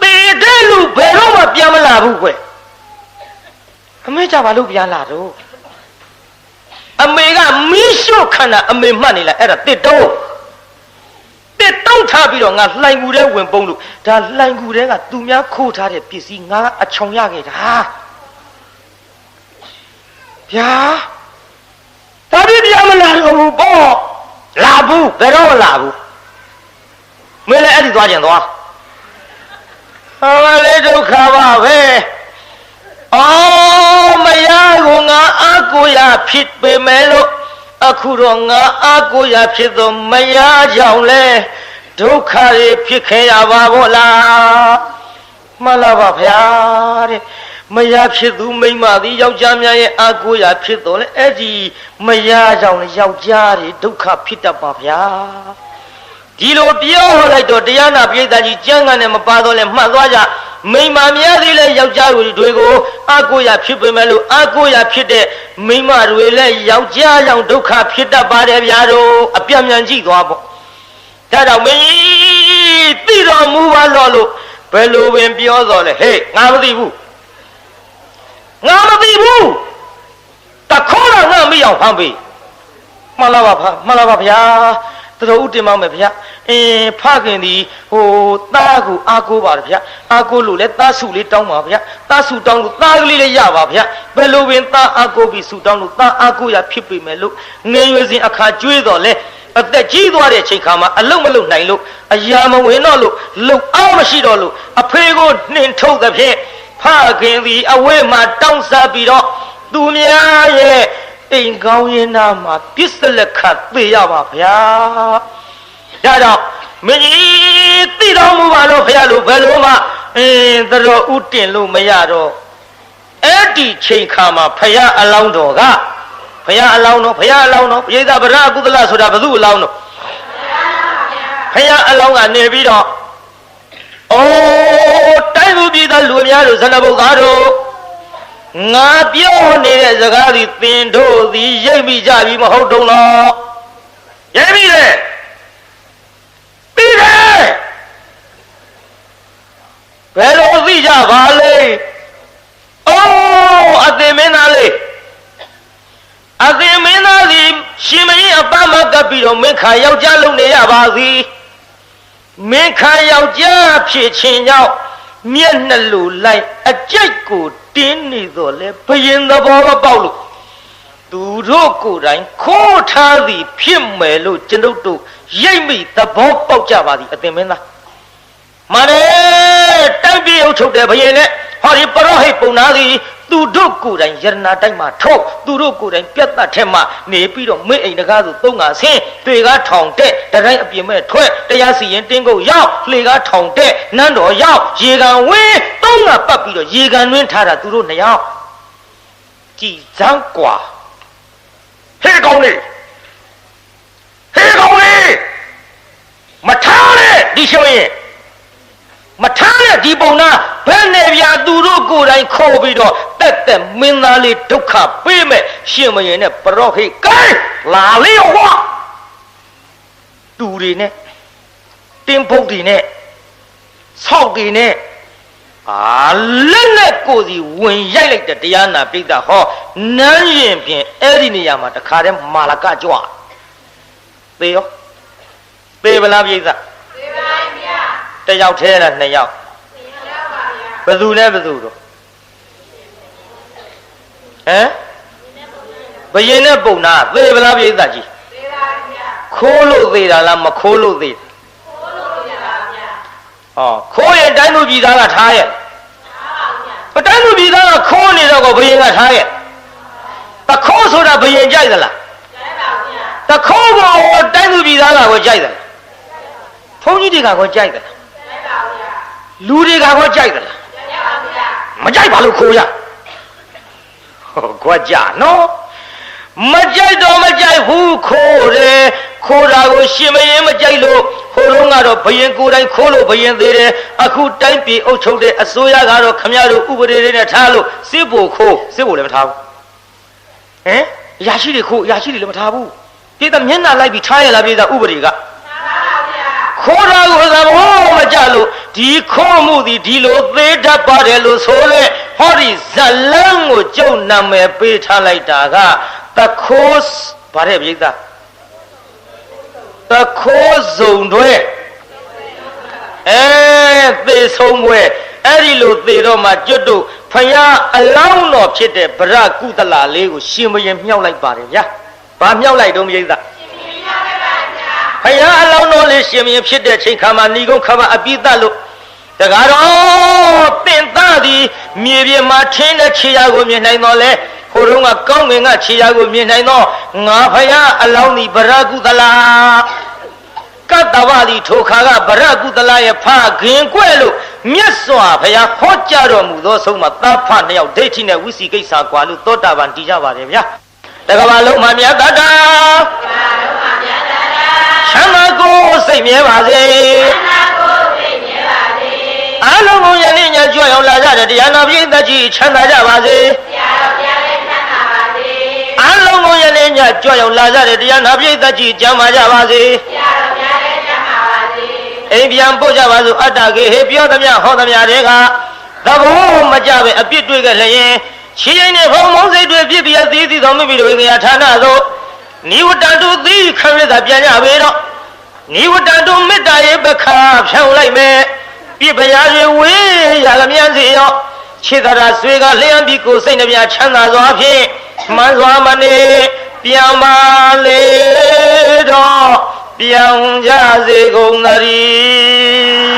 သေတဲ့လူဘယ်တော့မှပြန်မလာဘူးကွအမေကြဘာလို့ပြန်လာတော့အမေကမီးရှို့ခန္ဓာအမေမှတ်နေလားအဲ့ဒါတစ်တုံးထားပြီးတော့ငါလှိုင်ကူထဲဝင်ပုံးလို့ဒါလှိုင်ကူထဲကသူများခိုးထားတဲ့ပစ္စည်းငါအချောင်ရခဲ့တာဗျာဒါပြပြန်မလာတော့ဘူးပေါ့လာဘူးဘယ်တော့မလာဘူးမင်းလည်းအဲ့ဒီသွားကြင်သွားဟာလေဒုက္ခပါပဲအော်မယားကိုငါအာကိုရဖြစ်ပေမဲ့လို့အခုတော့ငါအာကိုရဖြစ်သောမယားကြောင့်လဲဒုက္ခတွေဖြစ်ခဲ့ရပါဘောလားမှန်လားပါဗျာတဲ့မယားဖြစ်သူမိန်းမသည်ယောက်ျားများရဲ့အာကိုရဖြစ်တော်လဲအဲ့ဒီမယားကြောင့်ယောက်ျားတွေဒုက္ခဖြစ်တတ်ပါဗျာဒီလိုပြောလိုက်တော့တရားနာပိဋကကြီးကျမ်းဂန်နဲ့မပါတော့လဲမှတ်သွားကြမိန်းမများသေးလဲယောက်ျားတွေကိုအာကိုရဖြစ်ပေမဲ့လို့အာကိုရဖြစ်တဲ့မိန်းမတွေလဲယောက်ျားကြောင့်ဒုက္ခဖြစ်တတ်ပါတယ်ဗျာတို့အပြတ်မြန်ကြည့်သွားပေါ့ဒါကြောင့်မင်းသိတော်မူပါတော့လို့ဘယ်လိုပင်ပြောတော်လဲဟေးငါမသိဘူးတခေါ်တော့ငါမရောက်ဖမ်းပြီမှန်လားပါဗျာတော်ဦးတင်မောင်းမယ်ဗျာဖခင်ဒီဟိုသားကိုအားကိုးပါတယ်ဗျာအားကိုးလို့လဲသားစုလေးတောင်းပါဗျာသားစုတောင်းလို့သားကလေးလည်းရပါဗျာဘယ်လိုပင်သားအားကိုးပြီးစုတောင်းလို့သားအားကိုးရဖြစ်ပေမဲ့လို့ငယ်ရွယ်စဉ်အခါကျွေးတော်လဲအသက်ကြီးသွားတဲ့ချိန်ခါမှာအလုံးမလုံးနိုင်လို့အရာမဝင်တော့လို့လုံအောင်မရှိတော့လို့အဖေကိုနှင်ထုတ်တဲ့ဖြင့်ဖခင်ဒီအဝဲမှာတောင်းစားပြီးတော့သူများရဲ့အိမ်ကောင်းရင်နာမှာပြစ်စလက်ခတ်သိရပါဗျာဒါကြောင့်မင်းကြီးသိတော်မူပါလို့ဖခင်လို့ဘယ်လိုမှသတော်ဥတင်လို့မရတော့အဲ့ တိချိန်ခါမှာဖယားအလောင်းတော်ကဖယားအလောင်းတော်ပရိသဗရကုသလဆိုတာဘု து အလောင်းတော်ဖယားအလောင်းကနေပြီးတော့အိုးတိုင်းသူပြည်သားလူအများတို့ဇနဘုတ်သားတို့ငါပြောနေတဲ့စကားဒီသင်တို့သည်ရိပ်မိကြပြီမဟုတ်တုံးလားရိပ်မိတယ်ပြီးတယ်ဘယ်လိုသိကြပါလဲအိုးအသင်မင်းသားလေးအသင်မင်းသားသည်ရှင်မင်းအပမကပ်ပြီးတော့မင်းခါယောက်ျားလုံနေရပါသည်မင်းခါယောက်ျားဖြစ်ခြင်းကြောင့်မျက်နှလူလိုက်အကြိုက်ကိုတင်းနေတော့လေဘယင်သဘောမပေါက်လို့သူတို့ကိုယ်တိုင်ခိုးထားသည်ဖြစ်မယ်လို့ကျွန်ုပ်တို့ရိပ်မိသဘောပေါက်ကြပါသည်အသင်မင်းသားမရဲတိုက်ပြေအုပ်ချုပ်တဲ့ဘယင်နဲ့ဟောဒီပရောဟိတ်ပုံနာသည်သူတို့ကိုယ်တိုင်ယရနာတိုက်မှာထုတ်သူတို့ကိုယ်တိုင်ပြတ်တတ်ထဲမှာနေပြီးတော့မိအိမ်တကားဆိုသုံးငါဆင်းတွေကားထောင်တဲ့တတိုင်းအပြင်မဲ့ထွက်တရားစီရင်တင်းကုတ်ရောက်လှေကားထောင်တဲ့နန်းတော်ရောက်ရေကန်ဝင်းသုံးငါပတ်ပြီးတော့ရေကန်တွင်းထားတာသူတို့နှစ်ယောက်ကြည်စမ်းกว่าဟဲ့ကောင်းလေမထားနဲ့ဒီရှင်ရင်မထားနဲ့ဒီပုံနာဘယ်နဲ့ပြသူတို့ကိုယ်တိုင်ခေါ်ပြီးတော့တက်မင်းသားလေးဒုက္ခပေးမဲ့ရှင်မရင်နဲ့ပရောဟိတ်ကိုင်းလာလေဟောတူတွေနဲ့တင်းဖုတ်တွေနဲ့ဆောက်တွေနဲ့လက်နဲ့ကိုယ်စီဝင်ရိုက်လိုက်တဲ့တရားနာပိဋကဟောနန်းရင်ဖြင့်အဲ့ဒီနေရာမှာတခါတည်းမာလကကြွသေရောသေဗလားပိဋကသေပါဗျာတယောက်ထဲလားနှစ်ယောက်ဘယ်သူနဲ့ဘယ်သူတော့ဟမ်ဘယင်နဲ့ပုံနာသေဗလားပိဋကကြီးသေပါဗျာခိုးလို့သေတာလားမခိုးလို့သေခိုးလို့သေပါဗျာဟောခိုးရင်တိုင်းသူပြည်သားကထားရဲ့ထားပါဗျာတိုင်းသူပြည်သားကခိုးနေတော့ကိုဘယင်ကထားရဲ့တခိုးဆိုတာဘယင်ကြိုက်သလားကြိုက်ပါဗျာတခိုးကိုတိုင်းသူပြည်သားကကိုကြိုက်တယ်ဘုန်းကြီးတွေကကိုကြိုက်တယ်လူတွေကကိုကြိုက်တယ်မကြိုက်ပါလို့ခိုးရဟောကွာကြနော်မကြိုက်တော့မကြိုက်ဘူးခိုးတယ်ခိုးတာကိုရှင်မရင်မကြိုက်လို့ခိုးတော့ကတော့ဘယင်ကိုယ်တိုင်ခိုးလို့ဘယင်သေးတယ်အခုတိုင်းပြည်အုပ်ချုပ်တဲ့အစိုးရကတော့ခမရတို့ဥပဒေတွေနဲ့ထားလို့စစ်ဘိုခိုးစစ်ဘိုလည်းမထားဘူးဟမ်အရာရှိတွေခိုးအရာရှိတွေလည်းမထားဘူးပြည်သားမျက်နှာလိုက်ပြီးထားရလားပြည်သားဥပဒေကခိုးတာကိုသဘောမကျလို့ဒီခိုးမှုသည်ဒီလိုသေးတတ်ပါတယ်လို့ဆိုလဲဟောဒီဇလန်းကိုကျုပ်နာမည်ပေးထားလိုက်တာကတခိုးဗါတဲ့ပြိဿတခိုးစုံတွေသေဆုံးွယ်အဲ့ဒီလိုသေတော့မှကျွတ်တို့ဖယားအလောင်းတော်ဖြစ်တဲ့ဗရကုသလလေးကိုရှင်မရင်မြောက်လိုက်ပါတယ်ဗျာဘာမြောက်လိုက်တော့ပြိဿဖယားအလောင်းတော်လေးရှင်မင်းဖြစ်တဲ့ချိန်ခါမှာဏီကုန်းခမအပိသလို့တကားတော့ပင်သားသည်မြေပြင်မှာထင်းတဲ့ခြေရာကိုမြင်နိုင်တော့လေဟိုတုန်းကကောင်းငင်ကခြေရာကိုမြင်နိုင်တော့ငါဖယားအလောင်းသည်ဗရကုသလာကတ္တဝတိထိုခါကဗရကုသလာရဲ့ဖခင်ကွဲ့လို့မြတ်စွာဘုရားဟောကြားတော်မူသောဆုံးမှာသားဖနှစ်ယောက်ဒိဋ္ဌိနဲ့ဝိစီကိစ္စကွာလို့သောတာပန်တည်ကြပါတယ်ဗျာတကဘာလုံးမှာမြတ်တတာချမ်းသာကိုစိတ်မြဲပါစေအားလုံးကိုယနေ့ညကြွရောက်လာကြတဲ့တရားနာပရိသတ်ကြီးချမ်းသာကြပါစေအားလုံးကိုယနေ့ညကြွရောက်လာကြတဲ့တရားနာပရိသတ်ကြီးကျမ်းမာကြပါစေအိမ်ပြန်ပို့ကြပါစို့အတ္တကေဟေပြောသမျှဟောသမျှတွေကသဘောမကြပဲအပြစ်တွေ့ခဲ့လျင်ခြေရင်နဲ့ဘုံမုံစိတ်တွေပြစ်ပြီးအသေးသေးသောမိမိတို့ဝိညာဉ်ဌာနသို့နိဝတ္တတုသီခရစ်သာပြန်ကြပေတော့နိဝတ္တတုမေတ္တာရဲ့ပခါဖြောင်းလိုက်မယ်ပြစ်ပရာတွေဝေးရလျက်စီရောခြေသာဆွေကလျှံပြီးကိုစိတ်နှပြချမ်းသာစွာဖြင့်မှန်စွာမနေပြန်ပါလေတော့ပြောင်းကြစေကုန်သတည်း